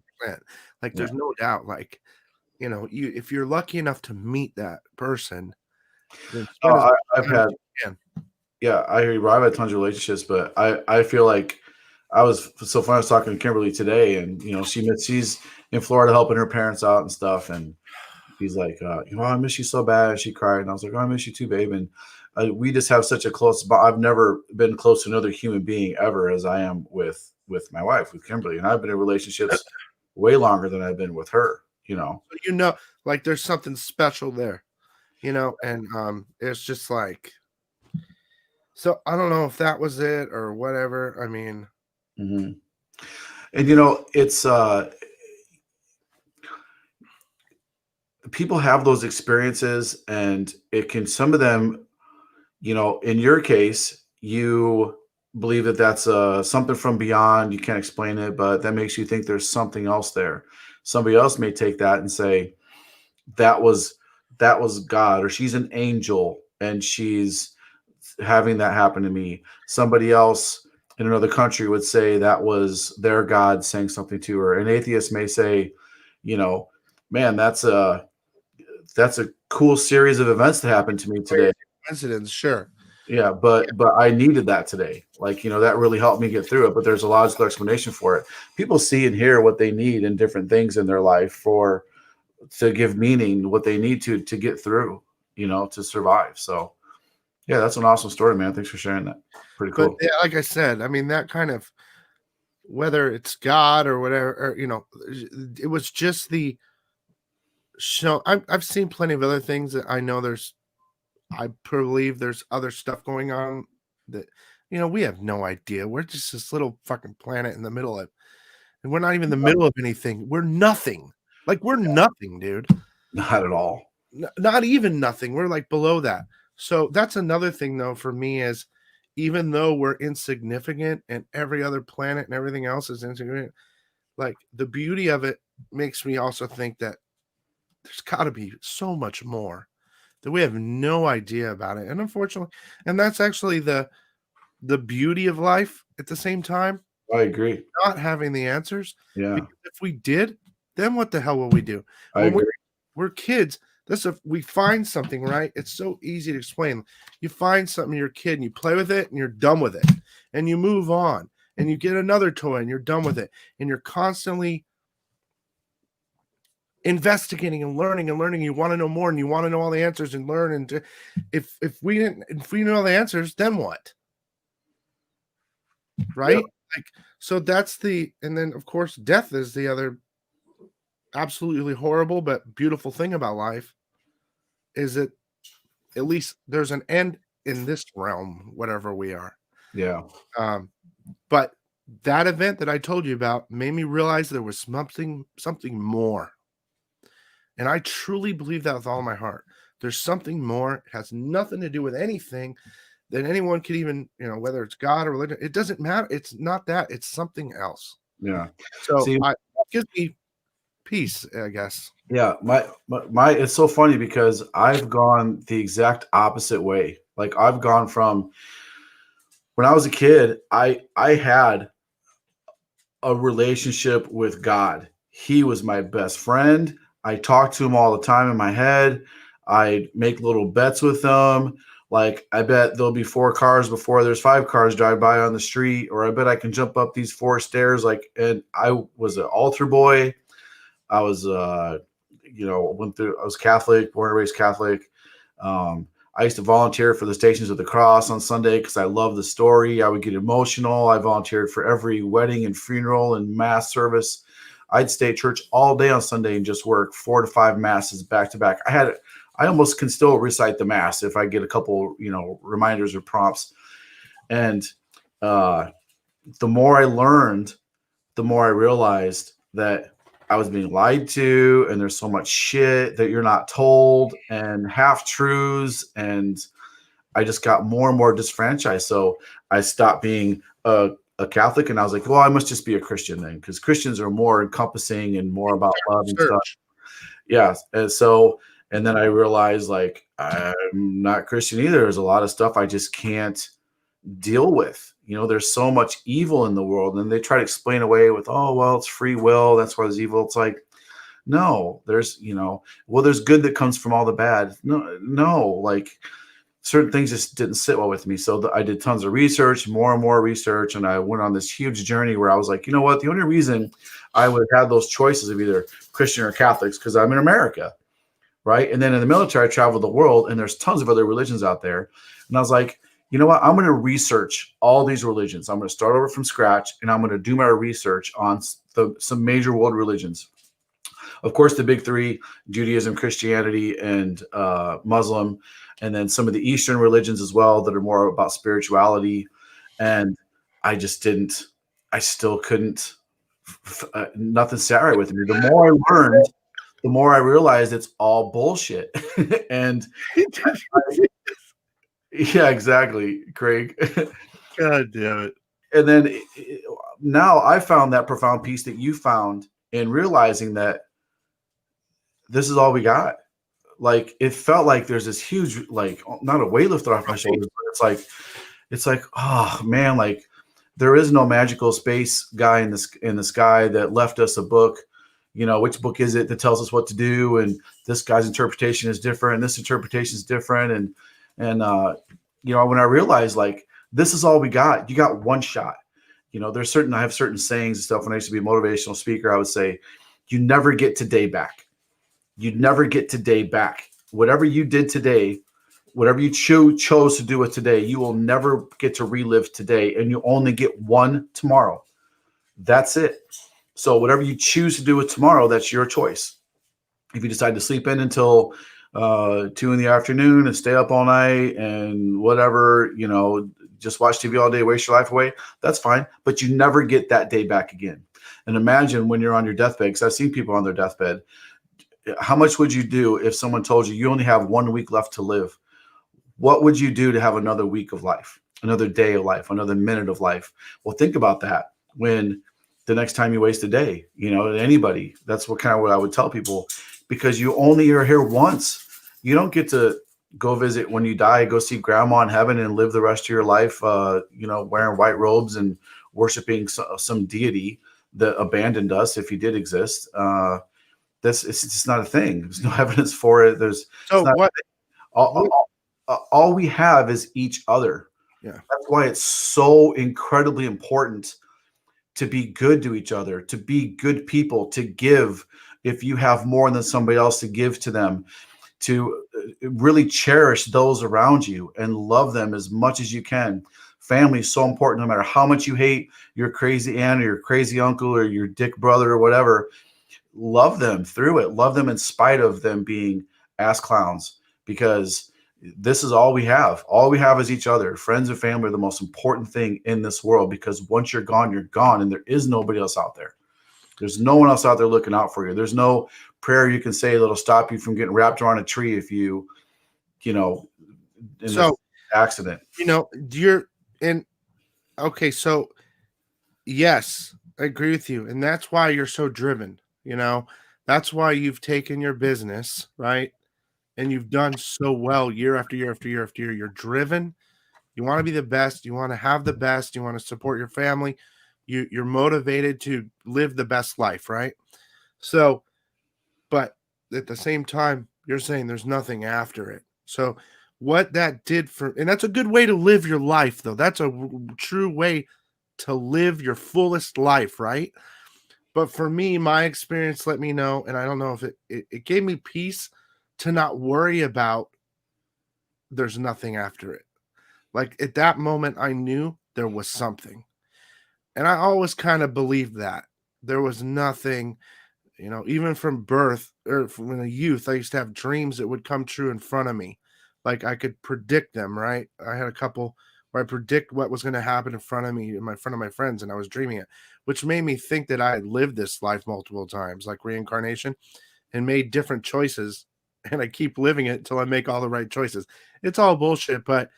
Speaker 1: Like, there's no doubt. Like, if you're lucky enough to meet that person, then
Speaker 3: I've had, I hear you. I've had tons of relationships, but I feel like I was so fun. I was talking to Kimberly today, and she's in Florida helping her parents out and stuff, and she's like, I miss you so bad. She cried, and I was like, oh, I miss you too, babe. And we just have such a close bond. I've never been close to another human being ever as I am with my wife, with Kimberly, and I've been in relationships way longer than I've been with her.
Speaker 1: Like, there's something special there, and it's just like, so I don't know if that was it or whatever. I mean,
Speaker 3: and it's people have those experiences, and it can, some of them, in your case, you believe that that's something from beyond. You can't explain it, but that makes you think there's something else there. Somebody else may take that and say that was God, or she's an angel and she's having that happen to me. Somebody else in another country would say that was their God saying something to her. An atheist may say, man, that's a cool series of events that happened to me today.
Speaker 1: Coincidence, sure.
Speaker 3: Yeah, but I needed that today. Like, that really helped me get through it. But there's a logical explanation for it. People see and hear what they need in different things in their life to give meaning, what they need to get through, to survive. So yeah, that's an awesome story, man. Thanks for sharing that. Pretty cool.
Speaker 1: But yeah, like I said, I mean, that kind of, whether it's God or whatever, or, it was just the show. I've seen plenty of other things that I know I believe there's other stuff going on that, we have no idea. We're just this little fucking planet in the middle of, and we're not even in the middle of anything. We're nothing. Like, we're nothing, dude.
Speaker 3: Not at all.
Speaker 1: Not even nothing. We're like below that. So that's another thing, though, for me, is even though we're insignificant and every other planet and everything else is insignificant, like, the beauty of it makes me also think that there's got to be so much more that we have no idea about it. And unfortunately, and that's actually the beauty of life at the same time.
Speaker 3: I agree.
Speaker 1: Not having the answers.
Speaker 3: Yeah.
Speaker 1: Because if we did, then what the hell will we do?
Speaker 3: I agree.
Speaker 1: We're kids, This if we find something, right? It's so easy to explain. You find something in your kid and you play with it and you're done with it. And you move on and you get another toy and you're done with it. And you're constantly investigating and learning and learning. You want to know more and you want to know all the answers and learn. And if we know the answers, then what? Right? Like, so that's and then of course death is the other absolutely horrible but beautiful thing about life, is that at least there's an end in this realm, whatever we are.
Speaker 3: Yeah.
Speaker 1: But that event that I told you about made me realize there was something more. And I truly believe that with all my heart. There's something more. It has nothing to do with anything that anyone could even, whether it's God or religion, it doesn't matter. It's not that. It's something else.
Speaker 3: Yeah.
Speaker 1: So
Speaker 3: See,
Speaker 1: it gives me peace, I guess.
Speaker 3: Yeah, my it's so funny because I've gone the exact opposite way. Like I've gone from when I was a kid, I had a relationship with God. He was my best friend. I talked to him all the time in my head. I make little bets with him. Like I bet there'll be 4 cars before there's 5 cars drive by on the street, or I bet I can jump up these 4 stairs. And I was an altar boy. I was I was Catholic, born and raised Catholic. I used to volunteer for the Stations of the Cross on Sunday because I love the story. I would get emotional. I volunteered for every wedding and funeral and mass service. I'd stay at church all day on Sunday and just work 4 to 5 masses back to back. I almost can still recite the mass if I get a couple, reminders or prompts. And the more I learned, the more I realized that I was being lied to, and there's so much shit that you're not told and half truths. And I just got more and more disfranchised. So I stopped being a Catholic, and I was like, well, I must just be a Christian then, because Christians are more encompassing and more about love and stuff. Yeah. And then I realized, like, I'm not Christian either. There's a lot of stuff I just can't deal with. There's so much evil in the world, and they try to explain away with, oh, well, it's free will. That's why there's evil. It's like, no, there's, there's good that comes from all the bad. No, like certain things just didn't sit well with me. So I did tons of research, more and more research. And I went on this huge journey where I was like, you know what? The only reason I would have those choices of either Christian or Catholics, because I'm in America. Right. And then in the military, I traveled the world, and there's tons of other religions out there. And I was like, you know what? I'm going to research all these religions. I'm going to start over from scratch, and I'm going to do my research on some major world religions. Of course, the big 3, Judaism, Christianity, and Muslim, and then some of the Eastern religions as well that are more about spirituality. And I still couldn't, nothing sat right with me. The more I learned, the more I realized it's all bullshit. And yeah, exactly, Craig.
Speaker 1: God damn it.
Speaker 3: And then now I found that profound peace that you found in realizing that this is all we got. Like, it felt like there's this huge, like, not a weight lifted off my shoulders, but it's like, oh man, like there is no magical space guy in the sky that left us a book. Which book is it that tells us what to do? And this guy's interpretation is different, and this interpretation is different. And when I realized, like, this is all we got, you got one shot. I have certain sayings and stuff. When I used to be a motivational speaker, I would say, you never get today back. You'd never get today back. Whatever you did today, whatever you chose to do with today, you will never get to relive today, and you only get one tomorrow. That's it. So whatever you choose to do with tomorrow, that's your choice. If you decide to sleep in until 2 in the afternoon and stay up all night and whatever, just watch TV all day, waste your life away, that's fine. But you never get that day back again. And imagine when you're on your deathbed, because I've seen people on their deathbed, how much would you do if someone told you only have 1 week left to live? What would you do to have another week of life, another day of life, another minute of life? Well, think about that when the next time you waste a day, anybody, that's what I would tell people, because you only are here once. You don't get to go visit when you die, go see grandma in heaven and live the rest of your life, wearing white robes and worshiping some deity that abandoned us, if he did exist. this it's just not a thing. There's no evidence for it. It's
Speaker 1: So
Speaker 3: not
Speaker 1: what?
Speaker 3: all we have is each other.
Speaker 1: Yeah.
Speaker 3: That's why it's so incredibly important to be good to each other, to be good people, to give if you have more than somebody else, to give to them, to really cherish those around you and love them as much as you can. Family is so important. No matter how much you hate your crazy aunt or your crazy uncle or your dick brother or whatever, love them through it. Love them in spite of them being ass clowns, because this is all we have. All we have is each other. Friends and family are the most important thing in this world, because once you're gone, and there is nobody else out there. There's no one else out there looking out for you. There's no prayer you can say that'll stop you from getting wrapped around a tree if you know, in this accident.
Speaker 1: You're in. Okay, so yes, I agree with you, and that's why you're so driven. That's why you've taken your business, right? And you've done so well year after year after year after year. You're driven. You want to be the best. You want to have the best. You want to support your family. You're motivated to live the best life, right? So, but at the same time, you're saying there's nothing after it. So what that did and that's a good way to live your life, though. That's a true way to live your fullest life, right? But for me, my experience let me know, and I don't know if it gave me peace to not worry about there's nothing after it. Like at that moment, I knew there was something. And I always kind of believed that there was nothing, even from birth or from a youth, I used to have dreams that would come true in front of me. Like I could predict them, right? I had a couple where I predict what was going to happen in front of me, in front of my friends, and I was dreaming it, which made me think that I had lived this life multiple times, like reincarnation, and made different choices. And I keep living it until I make all the right choices. It's all bullshit, but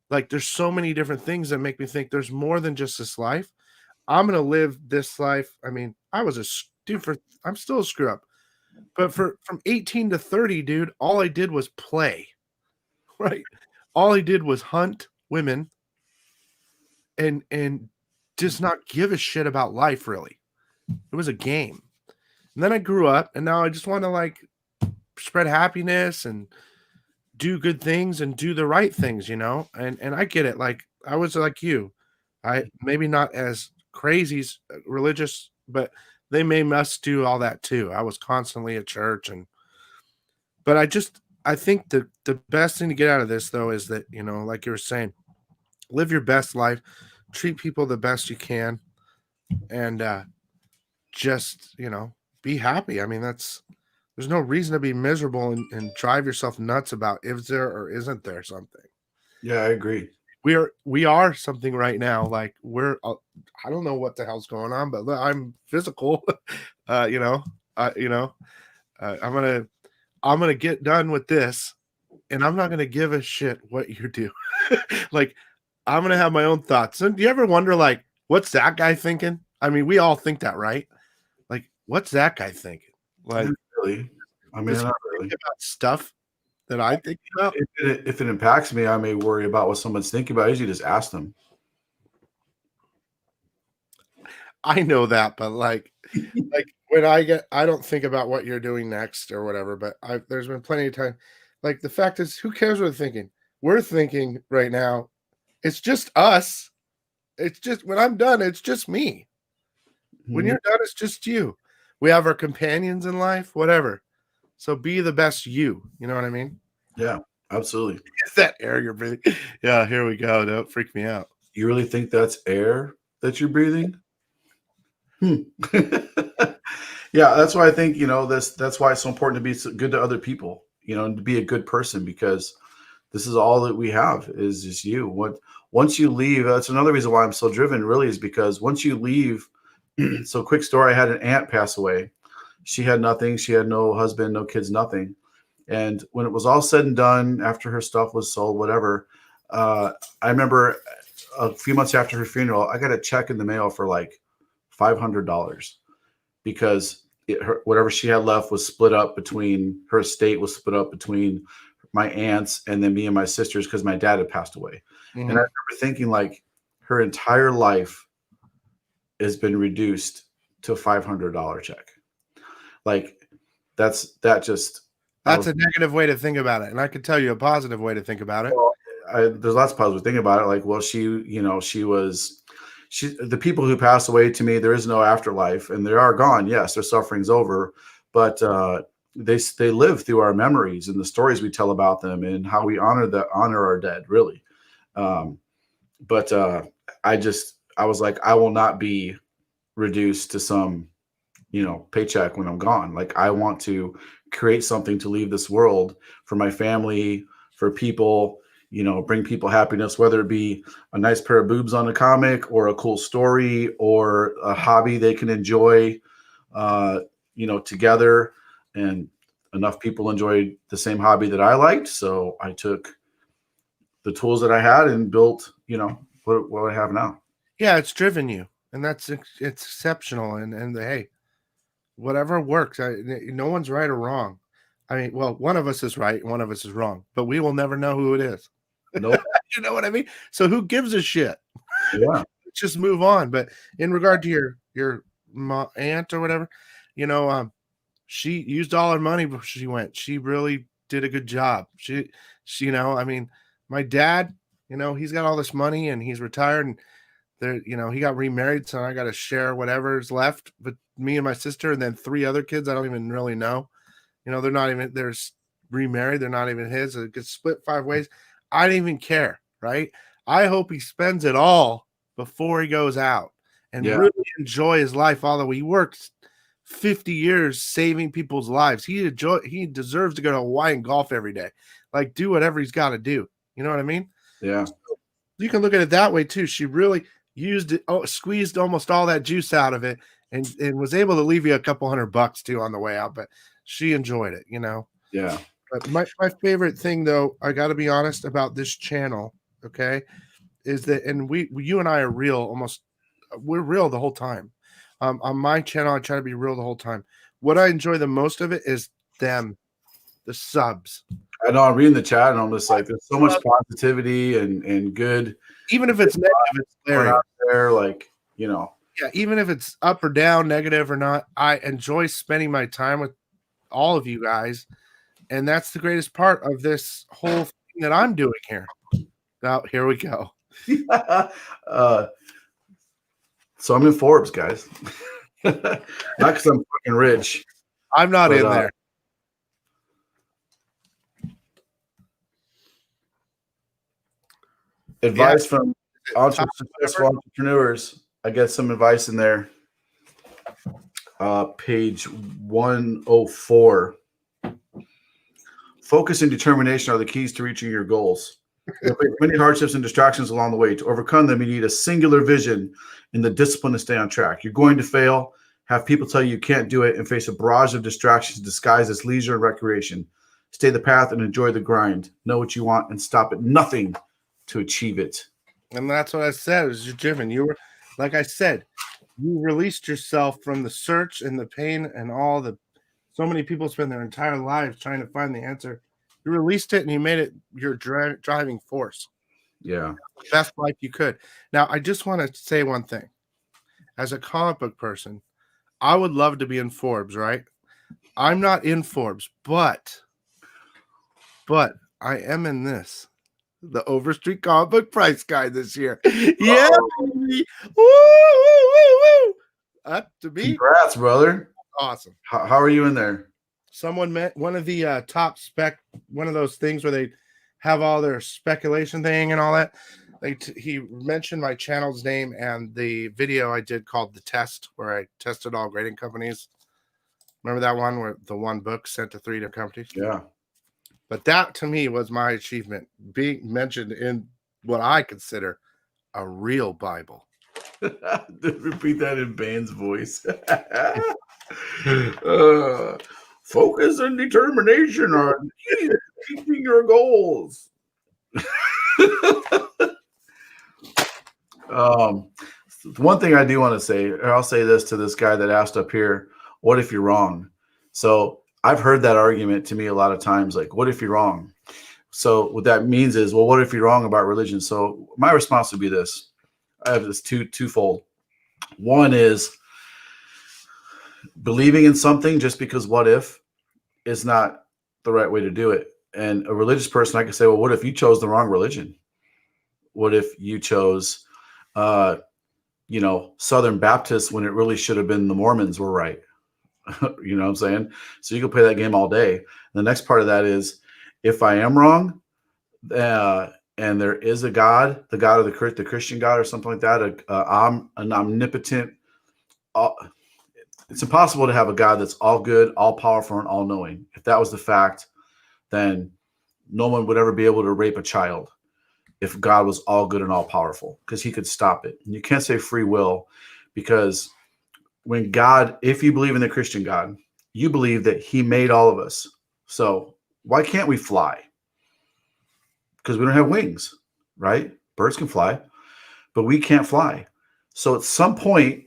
Speaker 1: like there's so many different things that make me think there's more than just this life. I'm going to live this life. I mean, I'm still a screw up. But from 18 to 30, dude, all I did was play. Right? All I did was hunt women and just not give a shit about life, really. It was a game. And then I grew up, and now I just want to like spread happiness and do good things and do the right things, And I get it. Like I was like you. I maybe not as crazy religious, but they must do all that too. I was constantly at church, but I think the best thing to get out of this though is that, like you were saying, live your best life, treat people the best you can, and just, be happy. I mean, there's no reason to be miserable and drive yourself nuts about is there or isn't there something.
Speaker 3: Yeah, I agree.
Speaker 1: We are something right now. Like I don't know what the hell's going on, but I'm physical. I'm gonna get done with this, and I'm not gonna give a shit what you do. Like I'm gonna have my own thoughts. And do you ever wonder, like, what's that guy thinking? I mean, we all think that, right? Like, what's that guy thinking? Like,
Speaker 3: not really. I mean, not really.
Speaker 1: About stuff that I think about.
Speaker 3: If it impacts me, I may worry about what someone's thinking about. I usually just ask them.
Speaker 1: I know that, but like when I don't think about what you're doing next or whatever, but there's been plenty of time. Like the fact is, who cares what we're thinking? We're thinking right now, it's just us. It's just when I'm done, it's just me. When you're done, it's just you. We have our companions in life, whatever. So be the best you. You know what I mean?
Speaker 3: Yeah, absolutely.
Speaker 1: Is that air you're breathing? Yeah, here we go. Don't freak me out.
Speaker 3: You really think that's air that you're breathing? Yeah, that's why I think, that's why it's so important to be so good to other people, and to be a good person, because this is all that we have is just you. Once you leave, that's another reason why I'm so driven, really, is because once you leave, so quick story, I had an aunt pass away. She had nothing. She had no husband, no kids, nothing. And when it was all said and done, after her stuff was sold, whatever, I remember a few months after her funeral, I got a check in the mail for like $500 because whatever she had left was split up between her estate was split up between my aunts and then me and my sisters because my dad had passed away. And I remember thinking, like, her entire life has been reduced to a $500 check. Like, That's
Speaker 1: a negative way to think about it. And I could tell you a positive way to think about it.
Speaker 3: Well, there's lots of positive thing about it. Like, well, the people who pass away, to me, there is no afterlife, and they are gone. Yes, their suffering's over, but they live through our memories and the stories we tell about them and how we honor our dead, really. But I was like, I will not be reduced to some, paycheck when I'm gone. Like, I want to create something to leave this world for my family, for people, bring people happiness, whether it be a nice pair of boobs on a comic or a cool story or a hobby they can enjoy, together. And enough people enjoyed the same hobby that I liked. So I took the tools that I had and built, what I have now.
Speaker 1: Yeah, it's driven you, and it's exceptional. And hey, whatever works. No one's right or wrong. I mean, well, one of us is right and one of us is wrong, but we will never know who it is.
Speaker 3: Nope.
Speaker 1: You know what I mean? So who gives a shit?
Speaker 3: Yeah.
Speaker 1: Let's just move on. But in regard to your aunt or whatever, she used all her money before she went. She really did a good job. She, I mean, my dad, he's got all this money and he's retired and there, he got remarried. So I got to share whatever's left, but me and my sister, and then 3 other kids I don't even really know. They're not even, they're remarried. They're not even his. It gets split 5 ways. I don't even care, right? I hope he spends it all before he goes out and really enjoy his life. Although he worked 50 years saving people's lives, he deserves to go to Hawaii and golf every day. Like, do whatever he's got to do. You know what I mean?
Speaker 3: Yeah.
Speaker 1: So you can look at it that way too. She really used it, squeezed almost all that juice out of it, and was able to leave you a couple $100 too on the way out. But she enjoyed it,
Speaker 3: Yeah.
Speaker 1: But my favorite thing, though, I got to be honest about this channel, okay, is that, and you and I are real, we're real the whole time. On my channel, I try to be real the whole time. What I enjoy the most of it is the subs.
Speaker 3: I know, I'm reading the chat and I'm just like, there's so much positivity and good.
Speaker 1: Even if it's negative, it's hilarious.
Speaker 3: Out there, like,
Speaker 1: Yeah, even if it's up or down, negative or not, I enjoy spending my time with all of you guys. And that's the greatest part of this whole thing that I'm doing here. Now, here we go.
Speaker 3: So I'm in Forbes, guys. Not because I'm fucking rich.
Speaker 1: I'm not in there.
Speaker 3: Advice from successful entrepreneurs. I get some advice in there. Page 104. Focus and determination are the keys to reaching your goals. There are many hardships and distractions along the way. To overcome them, you need a singular vision and the discipline to stay on track. You're going to fail, have people tell you can't do it, and face a barrage of distractions disguised as leisure and recreation. Stay the path and enjoy the grind. Know what you want and stop at nothing to achieve it.
Speaker 1: And that's what I said. It was driven. You were, like I said, you released yourself from the search and the pain and all the. So many people spend their entire lives trying to find the answer. You released it and you made it your driving force.
Speaker 3: Yeah.
Speaker 1: Best life you could. Now, I just want to say one thing. As a comic book person, I would love to be in Forbes, right? I'm not in Forbes, but I am in this. The Overstreet Comic Book Price Guide this year. Yeah. Baby. Woo, woo, woo, woo. Up to me.
Speaker 3: Congrats, brother.
Speaker 1: Awesome.
Speaker 3: How are you in there?
Speaker 1: Someone met one of the top spec, one of those things where they have all their speculation thing and all that. He mentioned my channel's name and the video I did called The Test, where I tested all grading companies. Remember that one where the one book sent to 3 different companies?
Speaker 3: Yeah.
Speaker 1: But that to me was my achievement, being mentioned in what I consider a real Bible.
Speaker 3: Repeat that in Bane's voice. Focus and determination are key to reaching your goals. One thing I do want to say, or I'll say this to this guy that asked up here, what if you're wrong? So I've heard that argument to me a lot of times, like, what if you're wrong? So what that means is, well, what if you're wrong about religion? So my response would be this. I have this twofold. One is believing in something just because what if is not the right way to do it. And a religious person, I can say, well, what if you chose the wrong religion? What if you chose, Southern Baptists when it really should have been the Mormons were right? You know what I'm saying? So you can play that game all day. And the next part of that is, if I am wrong, and there is a God, the God of the Christian God or something like that, an omnipotent. It's impossible to have a God that's all good, all powerful, and all knowing. If that was the fact, then no one would ever be able to rape a child if God was all good and all powerful, because he could stop it. And you can't say free will, because when God, if you believe in the Christian God, you believe that he made all of us. So why can't we fly? Because we don't have wings, right? Birds can fly, but we can't fly. So at some point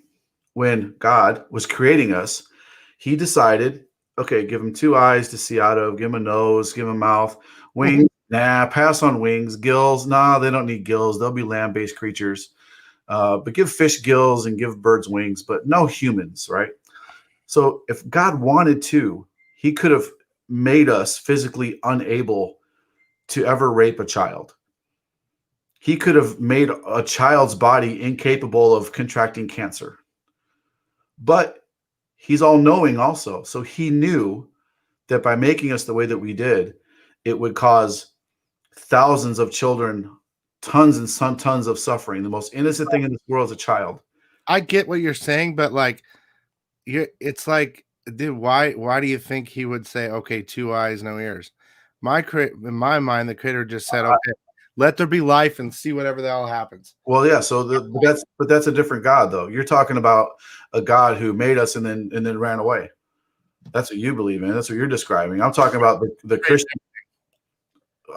Speaker 3: when God was creating us, he decided, okay, give him 2 eyes to see out of, give him a nose, give him a mouth, wings, nah, pass on wings, gills, nah, they don't need gills. They'll be land-based creatures. But give fish gills and give birds wings, but no humans, right? So if God wanted to, he could have made us physically unable to ever rape a child. He could have made a child's body incapable of contracting cancer. But he's all knowing also. So he knew that by making us the way that we did, it would cause thousands of children, tons and tons of suffering. The most innocent thing in this world is a child.
Speaker 1: I get what you're saying, but like, it's like, dude, why do you think he would say, okay, 2 eyes, no ears? In my mind, the creator just said, okay, let there be life and see whatever the hell happens.
Speaker 3: Well, yeah. So that's a different God, though. You're talking about a God who made us and then ran away. That's what you believe in. That's what you're describing. I'm talking about the Christian.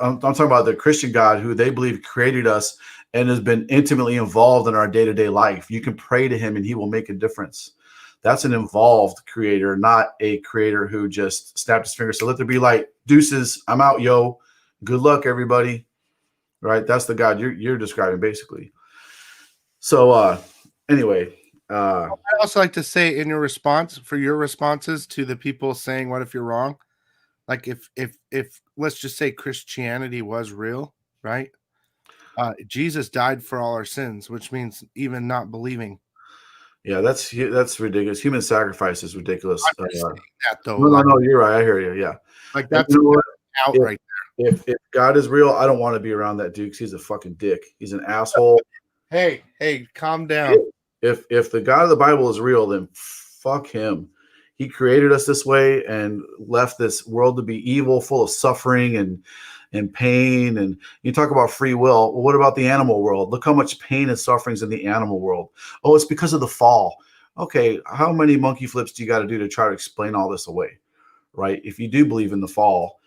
Speaker 3: I'm talking about the Christian God who they believe created us and has been intimately involved in our day-to-day life. You can pray to him and he will make a difference. That's an involved creator, not a creator who just snapped his finger. So let there be light. Deuces. I'm out, yo. Good luck, everybody. Right? That's the God you're describing, basically. So anyway.
Speaker 1: I'd also like to say in your response, for your responses to the people saying, what if you're wrong? Like if let's just say Christianity was real, right? Jesus died for all our sins, which means even not believing.
Speaker 3: Yeah, that's ridiculous. Human sacrifice is ridiculous.
Speaker 1: I'm just saying that though.
Speaker 3: No, you're right. I hear you. Yeah,
Speaker 1: like that's
Speaker 3: you know what?
Speaker 1: out right there.
Speaker 3: If God is real, I don't want to be around that dude because he's a fucking dick. He's an asshole.
Speaker 1: Hey, calm down.
Speaker 3: If the God of the Bible is real, then fuck him. He created us this way and left this world to be evil, full of suffering and pain. And you talk about free will. Well, what about the animal world? Look how much pain and suffering's in the animal world. Oh, it's because of the fall. Okay, how many monkey flips do you got to do to try to explain all this away? Right? If you do believe in the fall,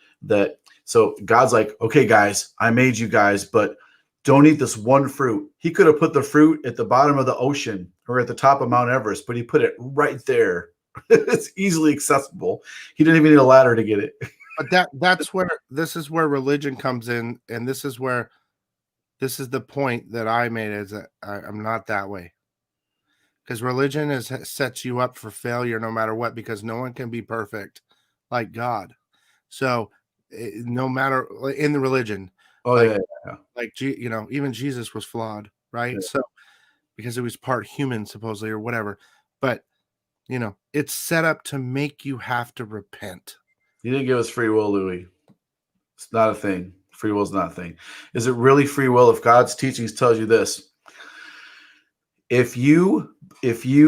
Speaker 3: so God's like, okay, guys, I made you guys, but don't eat this one fruit. He could have put the fruit at the bottom of the ocean or at the top of Mount Everest, but he put it right there. It's easily accessible. He didn't even need a ladder to get it.
Speaker 1: But that's where this is where religion comes in, and this is the point that I made, is that I'm not that way. Because religion sets you up for failure no matter what, because no one can be perfect like God. So no matter in the religion, even Jesus was flawed, right? Yeah. So because it was part human supposedly or whatever, but it's set up to make you have to repent.
Speaker 3: He didn't give us free will, Louis. It's not a thing. Free will is not a thing. Is it really free will if God's teachings tells you this? If you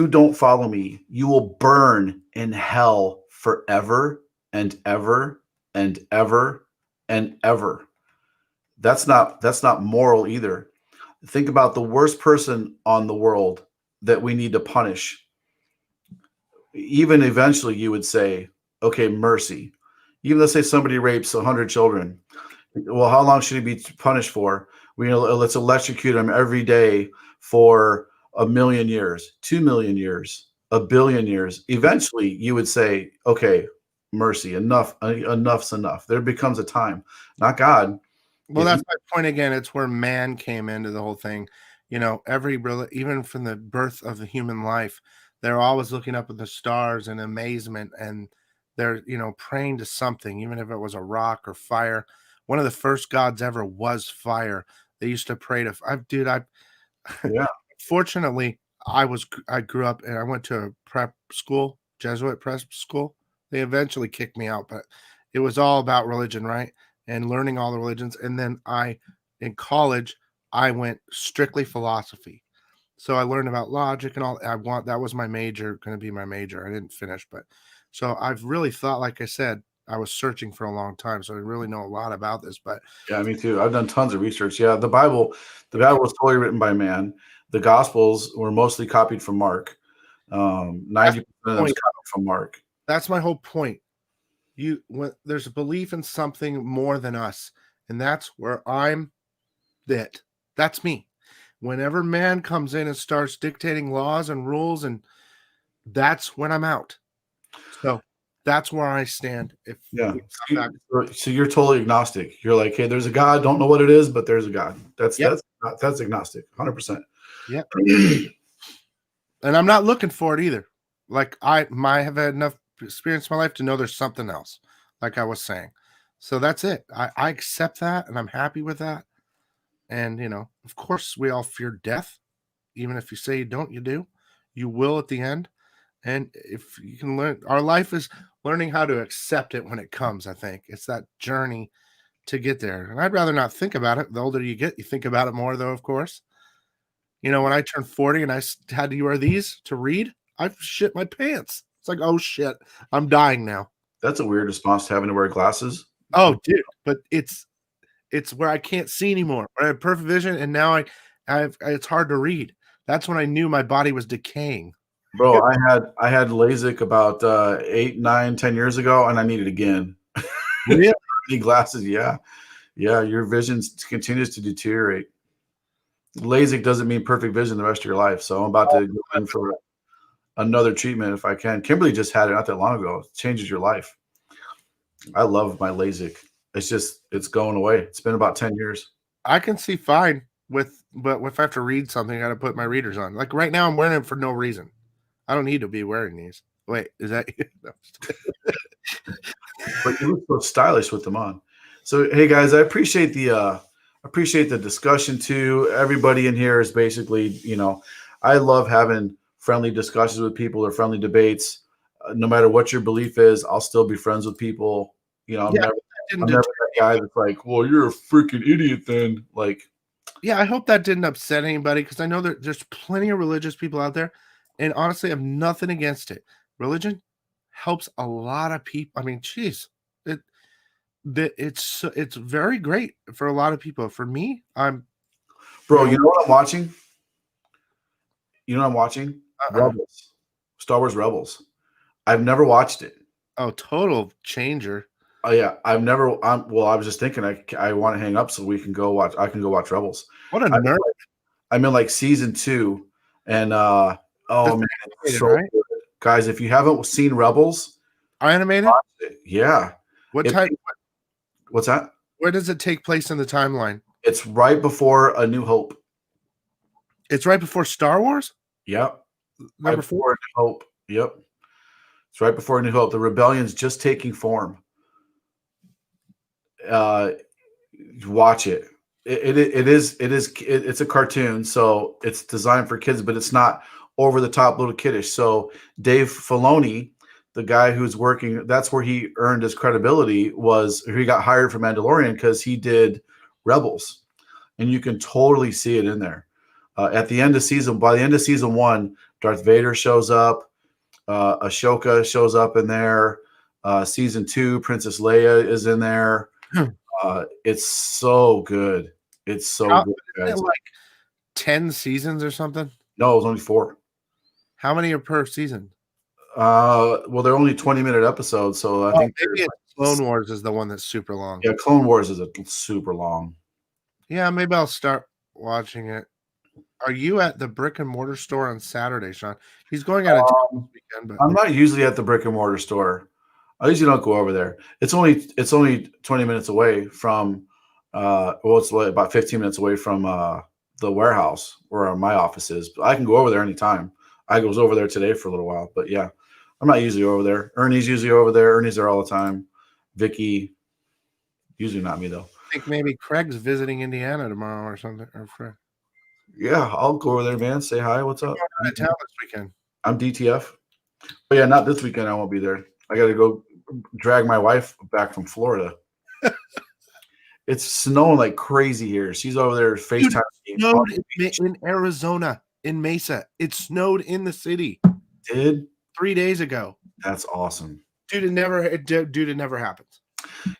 Speaker 3: don't follow me, you will burn in hell forever and ever and ever and ever. That's not moral either. Think about the worst person on the world that we need to punish. Even eventually you would say, okay, mercy. Even let's say somebody rapes 100 children. Well, how long should he be punished for? Let's electrocute him every day for 1 million years, 2 million years, 1 billion years. Eventually you would say, okay, mercy, enough's enough. There becomes a time, not God.
Speaker 1: Well, that's my point again. It's where man came into the whole thing. Even from the birth of the human life, they're always looking up at the stars in amazement, and they're, praying to something, even if it was a rock or fire. One of the first gods ever was fire. They used to pray to,
Speaker 3: Yeah.
Speaker 1: fortunately, I grew up and I went to a prep school, Jesuit prep school. They eventually kicked me out, but it was all about religion, right? And learning all the religions. And then in college, I went strictly philosophy. So I learned about logic and all. That was my major, going to be my major. I didn't finish, but so I've really thought, like I said, I was searching for a long time, so I really know a lot about this. But
Speaker 3: Yeah, me too. I've done tons of research. Yeah, the Bible was totally written by man. The Gospels were mostly copied from Mark. 90% of them is copied from Mark.
Speaker 1: That's my whole point. When there's a belief in something more than us, and that's where I'm it. That's me. Whenever man comes in and starts dictating laws and rules, and that's when I'm out. So that's where I stand.
Speaker 3: Yeah. So you're totally agnostic. You're like, hey, there's a God. Don't know what it is, but there's a God. That's agnostic, 100%.
Speaker 1: Yeah. And I'm not looking for it either. Like I have had enough experience in my life to know there's something else, like I was saying. So that's it. I accept that, and I'm happy with that. And, of course, we all fear death. Even if you say you don't, you do. You will at the end. And if you can learn, our life is learning how to accept it when it comes, I think. It's that journey to get there. And I'd rather not think about it. The older you get, you think about it more, though, of course. When I turned 40 and I had to wear these to read, I shit my pants. It's like, oh, shit, I'm dying now.
Speaker 3: That's a weird response to having to wear glasses.
Speaker 1: Oh, dude, but it's where I can't see anymore. I have perfect vision, and now it's hard to read. That's when I knew my body was decaying.
Speaker 3: Bro, I had LASIK about 8, 9, 10 years ago, and I need it again.
Speaker 1: Really?
Speaker 3: Need glasses, yeah. Your vision continues to deteriorate. LASIK doesn't mean perfect vision the rest of your life, so I'm about to go in for another treatment if I can. Kimberly just had it not that long ago. It changes your life. I love my LASIK. It's going away. It's been about 10 years.
Speaker 1: I can see fine but if I have to read something, I got to put my readers on. Like right now, I'm wearing them for no reason. I don't need to be wearing these. Wait, is that you?
Speaker 3: But you look so stylish with them on. So, hey guys, I appreciate the discussion too. Everybody in here is basically, I love having friendly discussions with people or friendly debates. No matter what your belief is, I'll still be friends with people. I'm never that guy that's like, well, you're a freaking idiot then. Like,
Speaker 1: yeah, I hope that didn't upset anybody, because I know that there's plenty of religious people out there, and honestly, I have nothing against it. Religion helps a lot of people. I mean, geez, it's very great for a lot of people. For me,
Speaker 3: bro, you know what I'm watching? Rebels, Star Wars Rebels. I've never watched it.
Speaker 1: Oh, total changer.
Speaker 3: Oh yeah, I've never. I was just thinking I want to hang up so we can go watch. I can go watch Rebels.
Speaker 1: What a nerd!
Speaker 3: I'm in like season 2, and oh man, it's so
Speaker 1: right?
Speaker 3: good. Guys, if you haven't seen Rebels,
Speaker 1: animated,
Speaker 3: yeah.
Speaker 1: What time?
Speaker 3: What's that?
Speaker 1: Where does it take place in the timeline?
Speaker 3: It's right before A New Hope.
Speaker 1: It's right before Star Wars?
Speaker 3: Yep.
Speaker 1: Number 4?
Speaker 3: A New Hope. Yep. It's right before A New Hope. The rebellion's just taking form. Watch it. It's a cartoon, so it's designed for kids, but it's not over the top little kiddish. So Dave Filoni, the guy who's working, that's where he earned his credibility, he got hired for Mandalorian because he did Rebels, and you can totally see it in there. By the end of season 1, Darth Vader shows up, Ashoka shows up in there. Season 2, Princess Leia is in there. It's so good. It's so good, guys.
Speaker 1: Like 10 seasons or something?
Speaker 3: No, it was only 4.
Speaker 1: How many are per season?
Speaker 3: Well, they're only 20-minute episodes, so I think
Speaker 1: maybe Clone Wars is the one that's super long.
Speaker 3: Yeah, Clone Wars is a super long.
Speaker 1: Yeah, maybe I'll start watching it. Are you at the brick and mortar store on Saturday, Sean? He's going out of town this weekend, but
Speaker 3: I'm not usually at the brick and mortar store. I usually don't go over there. It's only 20 minutes away from it's about 15 minutes away from the warehouse where my office is. But I can go over there anytime. I was over there today for a little while, but yeah. I'm not usually over there. Ernie's usually over there. Ernie's there all the time. Vicky, usually not me though.
Speaker 1: I think maybe Craig's visiting Indiana tomorrow or something. Or Fred.
Speaker 3: Yeah, I'll go over there, man. Say hi. What's up?
Speaker 1: Out of town this weekend.
Speaker 3: I'm DTF. But yeah, not this weekend. I won't be there. I got to go drag my wife back from Florida. It's snowing like crazy here. She's over there FaceTime.
Speaker 1: It snowed in Arizona, in Mesa. It snowed in the city.
Speaker 3: Did
Speaker 1: 3 days ago.
Speaker 3: That's awesome.
Speaker 1: Dude, it never happens.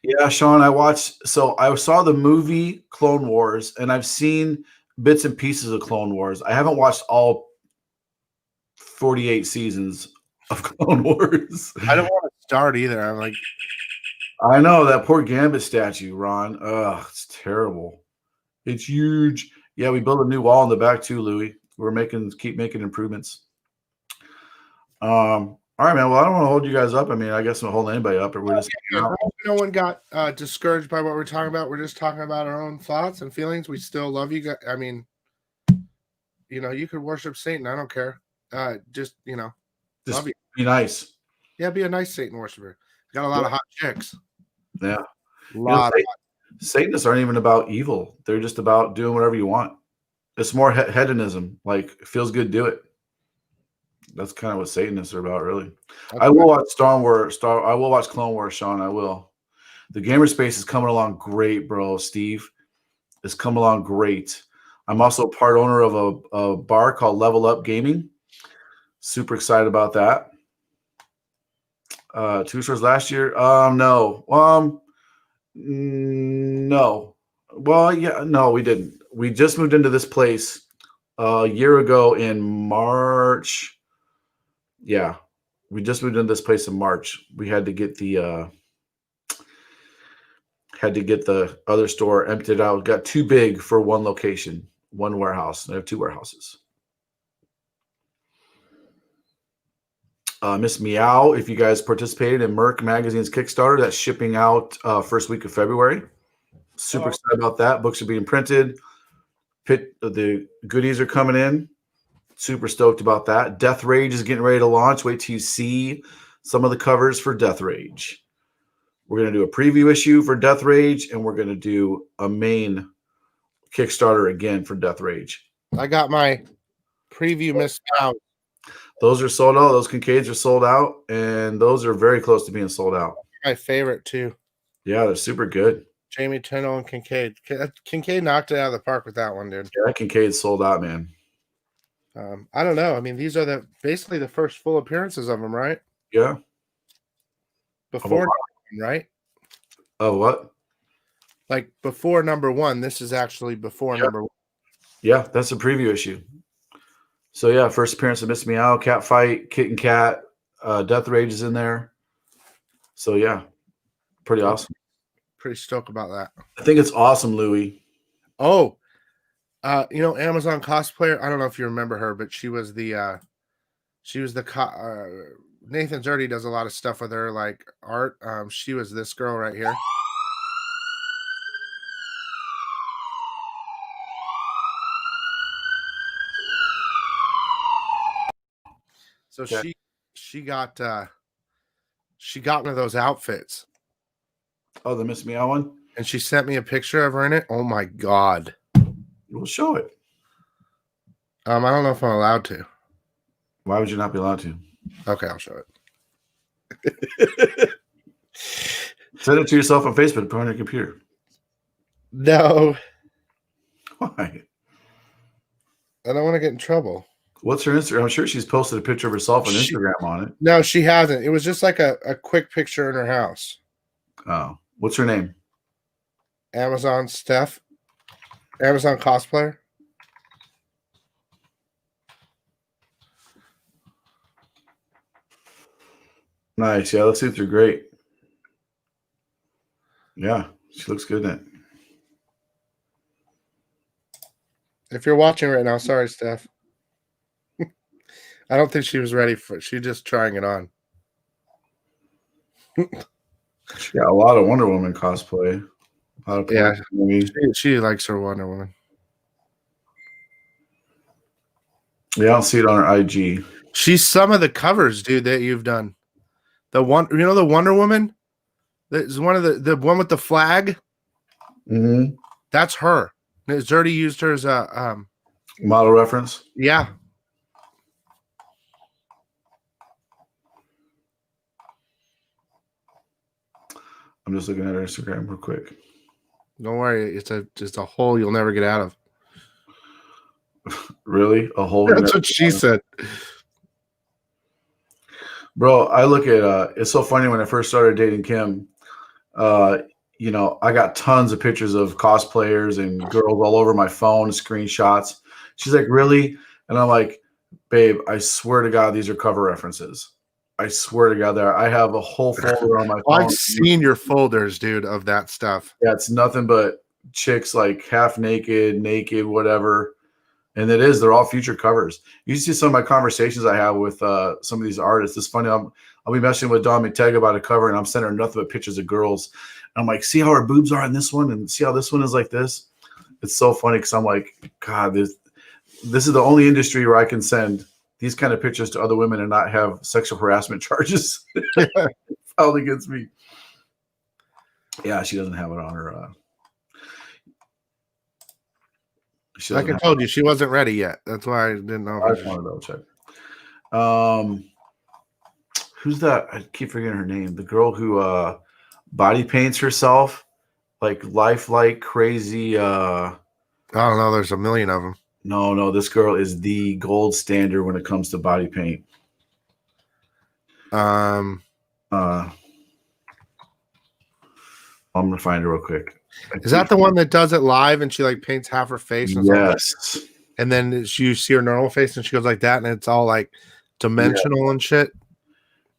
Speaker 3: Yeah, Sean, I saw the movie Clone Wars, and I've seen bits and pieces of Clone Wars. I haven't watched all 48 seasons of Clone Wars.
Speaker 1: I don't want to start either. I'm like,
Speaker 3: I know that poor Gambit statue, Ron. Ugh, it's terrible. It's huge. Yeah, we built a new wall in the back too, Louis. We're keep making improvements. All right, man. Well, I don't want to hold you guys up. I mean, I guess I'm holding anybody up, or we're just
Speaker 1: no one got discouraged by what we're talking about. We're just talking about our own thoughts and feelings. We still love you guys. I mean, you could worship Satan. I don't care. Just love you.
Speaker 3: Be nice.
Speaker 1: Yeah, be a nice Satan worshiper. Got a lot of hot chicks.
Speaker 3: Yeah.
Speaker 1: Lot
Speaker 3: Satanists aren't even about evil. They're just about doing whatever you want. It's more hedonism. Like, it feels good, do it. That's kind of what Satanists are about, really. I will watch I will watch Clone Wars, Sean. I will. The gamer space is coming along great, bro. Steve, it's coming along great. I'm also part owner of a bar called Level Up Gaming. Super excited about that. 2 stores last year. No. No. Well, yeah, no, we didn't. We just moved into this place a year ago in March. Yeah, we just moved into this place in March. We had to get the other store emptied out. It got too big for one location, one warehouse. I have 2 warehouses. Miss Meow, if you guys participated in Merc Magazine's Kickstarter, that's shipping out first week of February. Super excited about that. Books are being printed. The goodies are coming in. Super stoked about that. Death Rage is getting ready to launch. Wait till you see some of the covers for Death Rage. We're going to do a preview issue for Death Rage, and we're going to do a main Kickstarter again for Death Rage.
Speaker 1: I got my preview missed out.
Speaker 3: Those are sold out. Those Kincaids are sold out, and those are very close to being sold out.
Speaker 1: My favorite, too.
Speaker 3: Yeah, they're super good.
Speaker 1: Jamie Tennell and Kincaid. Kincaid knocked it out of the park with that one, dude.
Speaker 3: Yeah, Kincaid's sold out, man.
Speaker 1: I don't know. I mean, these are basically the first full appearances of them, right?
Speaker 3: Yeah.
Speaker 1: Before, right?
Speaker 3: Oh, what?
Speaker 1: Like before number 1. This is actually before number 1.
Speaker 3: Yeah, that's a preview issue. So yeah, first appearance of Miss Meow, Cat Fight, Kit and Cat, Death Rage is in there. So yeah, pretty awesome.
Speaker 1: Pretty stoked about that.
Speaker 3: I think it's awesome, Louis.
Speaker 1: Oh, Amazon cosplayer. I don't know if you remember her, but she was the Nathan Zerdy does a lot of stuff with her, like art. She was this girl right here. So
Speaker 3: okay.
Speaker 1: she got one of those outfits.
Speaker 3: Oh, the Miss Meow one?
Speaker 1: And she sent me a picture of her in it. Oh my God.
Speaker 3: We'll show it.
Speaker 1: I don't know if I'm allowed to.
Speaker 3: Why would you not be allowed to?
Speaker 1: Okay, I'll show
Speaker 3: it. Send it to yourself on Facebook, put it on your computer.
Speaker 1: No.
Speaker 3: Why?
Speaker 1: I don't want to get in trouble.
Speaker 3: What's her Instagram? I'm sure she's posted a picture of herself on Instagram on it.
Speaker 1: No, she hasn't. It was just like a quick picture in her house.
Speaker 3: Oh. What's her name?
Speaker 1: Amazon Steph. Amazon cosplayer.
Speaker 3: Nice. Yeah, those suits are great. Yeah, she looks good in it.
Speaker 1: If you're watching right now, sorry, Steph. I don't think she was ready for it. She's just trying it on.
Speaker 3: She got a lot of Wonder Woman cosplay. A lot of
Speaker 1: she likes her Wonder Woman.
Speaker 3: Yeah, I don't see it on her IG.
Speaker 1: She's some of the covers, dude, that you've done. The one, the Wonder Woman. That's one of the one with the flag.
Speaker 3: Mm-hmm.
Speaker 1: That's her. It's already used her as a
Speaker 3: Model reference.
Speaker 1: yeah.
Speaker 3: I'm just looking at her Instagram real quick.
Speaker 1: Don't worry, it's just a hole you'll never get out of.
Speaker 3: Really? A whole
Speaker 1: That's what she said.
Speaker 3: Bro, I look at it's so funny when I first started dating Kim, I got tons of pictures of cosplayers and girls all over my phone, screenshots. She's like, really? And I'm like, babe, I swear to God, these are cover references. I swear to God, I have a whole folder on my phone.
Speaker 1: I've seen your folders, dude, of that stuff.
Speaker 3: Yeah, it's nothing but chicks like half naked, whatever. And they're all future covers. You see some of my conversations I have with some of these artists. It's funny. I'll be messaging with Dawn McTagg about a cover, and I'm sending her nothing but pictures of girls. And I'm like, see how her boobs are in this one, and see how this one is like this. It's so funny because I'm like, God, this is the only industry where I can send these kind of pictures to other women and not have sexual harassment charges filed against me. Yeah, she doesn't have it on her.
Speaker 1: Like I told you, she wasn't ready yet. That's why I didn't know.
Speaker 3: I just want to double check. Who's that? I keep forgetting her name. The girl who body paints herself like lifelike crazy.
Speaker 1: I don't know. There's a million of them.
Speaker 3: No, this girl is the gold standard when it comes to body paint. I'm gonna find her real quick.
Speaker 1: Is that the one that does it live and she like paints half her face? And
Speaker 3: yes.
Speaker 1: And then you see her normal face and she goes like that and it's all like dimensional and shit.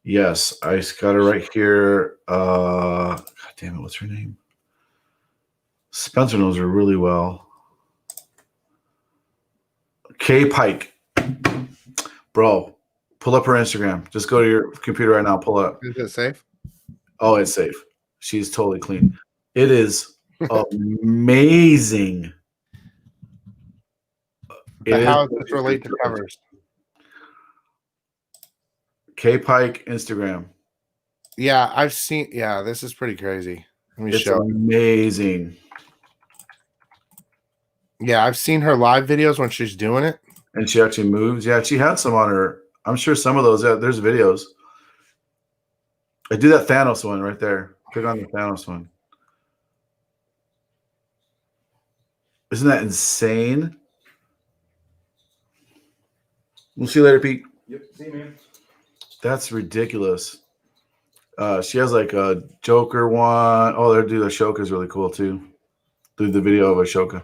Speaker 3: Yes, I got her right here. God damn it, what's her name? Spencer knows her really well. Kay Pike. Bro, pull up her Instagram. Just go to your computer right now. Pull it up.
Speaker 1: Is it safe?
Speaker 3: Oh, it's safe. She's totally clean. It is amazing.
Speaker 1: How does this relate to covers?
Speaker 3: Kay Pike Instagram.
Speaker 1: Yeah, I've seen. Yeah, this is pretty crazy. Let me
Speaker 3: It's
Speaker 1: show.
Speaker 3: amazing.
Speaker 1: Yeah, I've seen her live videos when she's doing it.
Speaker 3: And she actually moves. Yeah, she had some on her. I'm sure some of those. Yeah, there's videos. I do that Thanos one right there. Click on the Thanos one. Isn't that insane? We'll see you later, Pete.
Speaker 2: Yep. See you, man.
Speaker 3: That's ridiculous. She has like a Joker one. Oh, dude, Ashoka is really cool too. Do the video of Ashoka.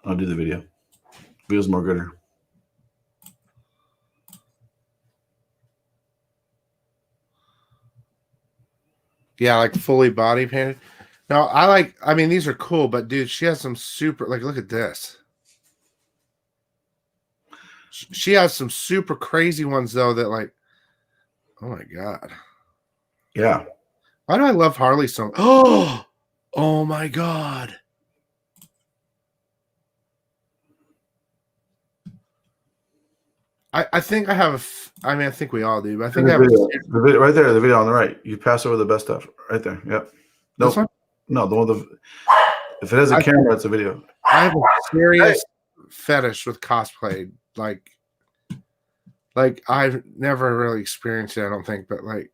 Speaker 3: I'll do the video. Video's more gooder.
Speaker 1: Yeah, like fully body painted. No, I mean, these are cool, but dude, she has some super, like, look at this. She has some super crazy ones, though, that, like, oh my God.
Speaker 3: Yeah.
Speaker 1: Why do I love Harley so much? Oh my God. I think I have I mean, I think we all do, but I think I have
Speaker 3: the video right there, the video on the right. You pass over the best stuff right there. Yep.
Speaker 1: This one?
Speaker 3: No, the one if it has a camera, it's a video.
Speaker 1: I have a serious fetish with cosplay. Like I've never really experienced it, I don't think, but like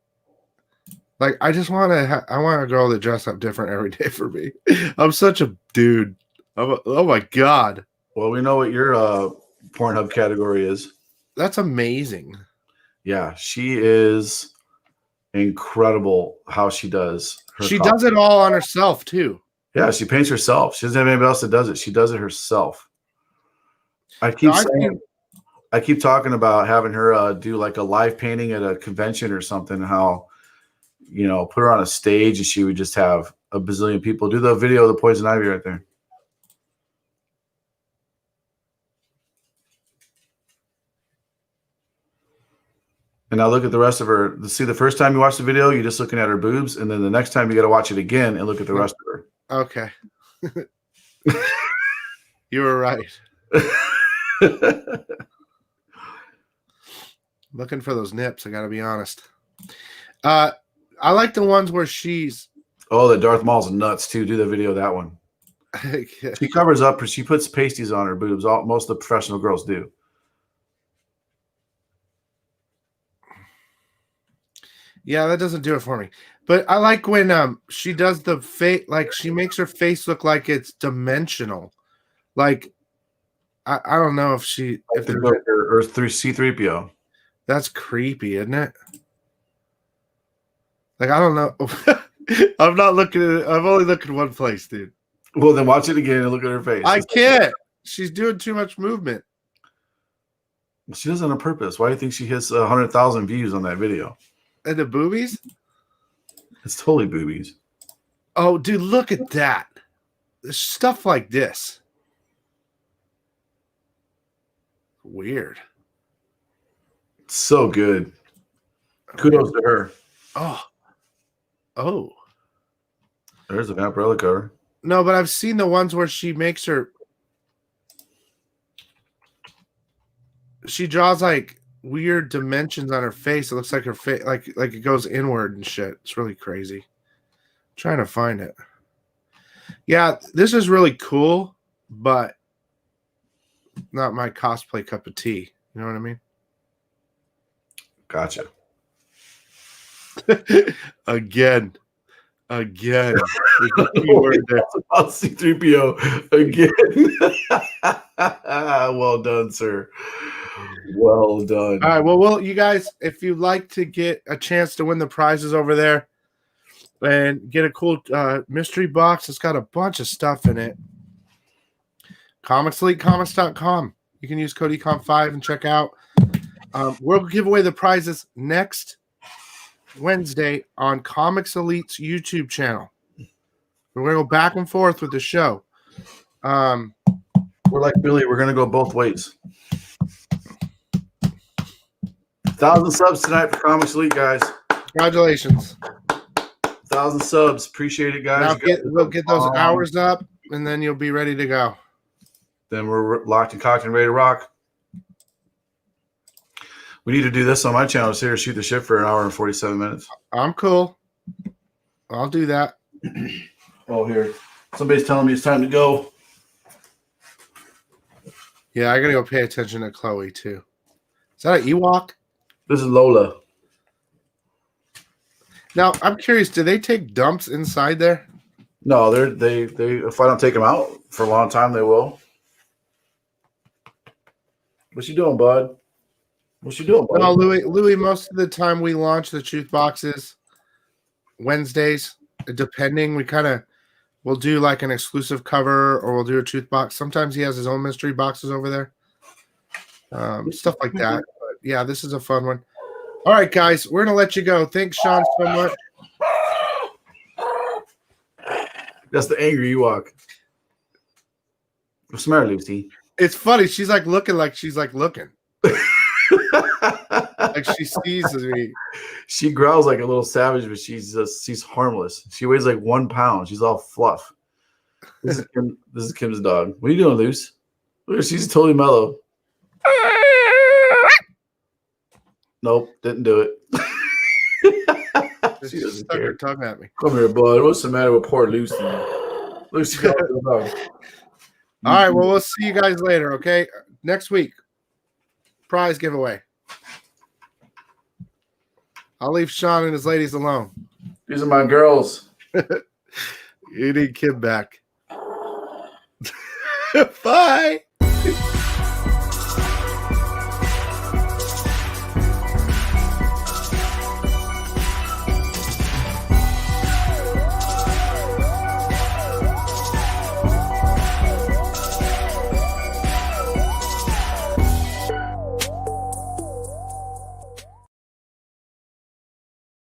Speaker 1: I just want to I want a girl that dress up different every day for me. I'm such a dude. Oh my God.
Speaker 3: Well, we know what your Pornhub category is.
Speaker 1: That's amazing.
Speaker 3: Yeah, she is incredible how she does her
Speaker 1: She does it all on herself too.
Speaker 3: Yeah, she paints herself. She doesn't have anybody else that does it. She does it herself. I keep talking about having her do like a live painting at a convention or something, how, put her on a stage and she would just have a bazillion people. Do the video of the poison ivy right there. And now look at the rest of her. See, the first time you watch the video, you're just looking at her boobs. And then the next time you got to watch it again and look at the rest of her.
Speaker 1: Okay. You were right. Looking for those nips, I gotta be honest. I like the ones where she's
Speaker 3: Oh, the Darth Maul's nuts too. Do the video of that one. She covers up, she puts pasties on her boobs. Most of the professional girls do.
Speaker 1: Yeah, that doesn't do it for me. But I like when she does the face, like she makes her face look like it's dimensional. Like I don't know if she if
Speaker 3: the
Speaker 1: there's-
Speaker 3: or C3PO.
Speaker 1: that's creepy, isn't it? Like I don't know. I'm not looking at it. I'm only looking one place, dude.
Speaker 3: Well, then watch it again and look at her face.
Speaker 1: I can't. She's doing too much movement.
Speaker 3: She does it on purpose. Why do you think she hits 100,000 views on that video?
Speaker 1: And the boobies?
Speaker 3: It's totally boobies.
Speaker 1: Oh, dude, look at that. There's stuff like this. Weird.
Speaker 3: So good. Kudos to her.
Speaker 1: Oh.
Speaker 3: There's a Vampirella cover.
Speaker 1: No, but I've seen the ones where she makes her. She draws like weird dimensions on her face. It looks like her face, like it goes inward and shit. It's really crazy. I'm trying to find it. Yeah, this is really cool, but not my cosplay cup of tea. You know what I mean?
Speaker 3: Gotcha.
Speaker 1: Again. There's a key
Speaker 3: Oh,
Speaker 1: word there.
Speaker 3: I'll C3PO again. Well done, sir. Well done.
Speaker 1: All right. Well, you guys, if you'd like to get a chance to win the prizes over there and get a cool mystery box, it's got a bunch of stuff in it. ComicsEliteComics.com. You can use code ECOM5 and check out. We'll give away the prizes next Wednesday on Comics Elite's YouTube channel. We're going to go back and forth with the show.
Speaker 3: We're like Billy. We're going to go both ways. 1,000 subs tonight for Comics Elite, guys.
Speaker 1: Congratulations.
Speaker 3: 1,000 subs. Appreciate it, guys.
Speaker 1: Now we'll get those hours up, and then you'll be ready to go.
Speaker 3: Then we're locked and cocked and ready to rock. We need to do this on my channel. It's here to shoot the shit for an hour and 47 minutes.
Speaker 1: I'm cool. I'll do that.
Speaker 3: Oh, here. Somebody's telling me it's time to go.
Speaker 1: Yeah, I got to go pay attention to Chloe, too. Is that an Ewok?
Speaker 3: This is Lola.
Speaker 1: Now, I'm curious, do they take dumps inside there?
Speaker 3: No, they if I don't take them out for a long time, they will. What you doing, bud? What you doing, bud?
Speaker 1: No, Louis, most of the time we launch the truth boxes Wednesdays, depending. We'll do like an exclusive cover or we'll do a truth box. Sometimes he has his own mystery boxes over there. Stuff like that. But yeah, this is a fun one. All right, guys, we're going to let you go. Thanks, Sean, so much.
Speaker 3: That's the angry Ewok. What's the matter, Lucy?
Speaker 1: It's funny. She's like looking. Like she sees me.
Speaker 3: She growls like a little savage, but she's harmless. She weighs like 1 pound. She's all fluff. This is Kim's dog. What are you doing, Luce? Look, she's totally mellow. Nope, didn't do it. She doesn't
Speaker 1: Stuck her
Speaker 3: care.
Speaker 1: tongue at me.
Speaker 3: Come here, bud. What's the matter with poor Lucy? Lucy got the dog.
Speaker 1: All right, well, we'll see you guys later, okay? Next week, prize giveaway. I'll leave Sean and his ladies alone.
Speaker 3: These are my girls.
Speaker 1: You need Kim back. Bye.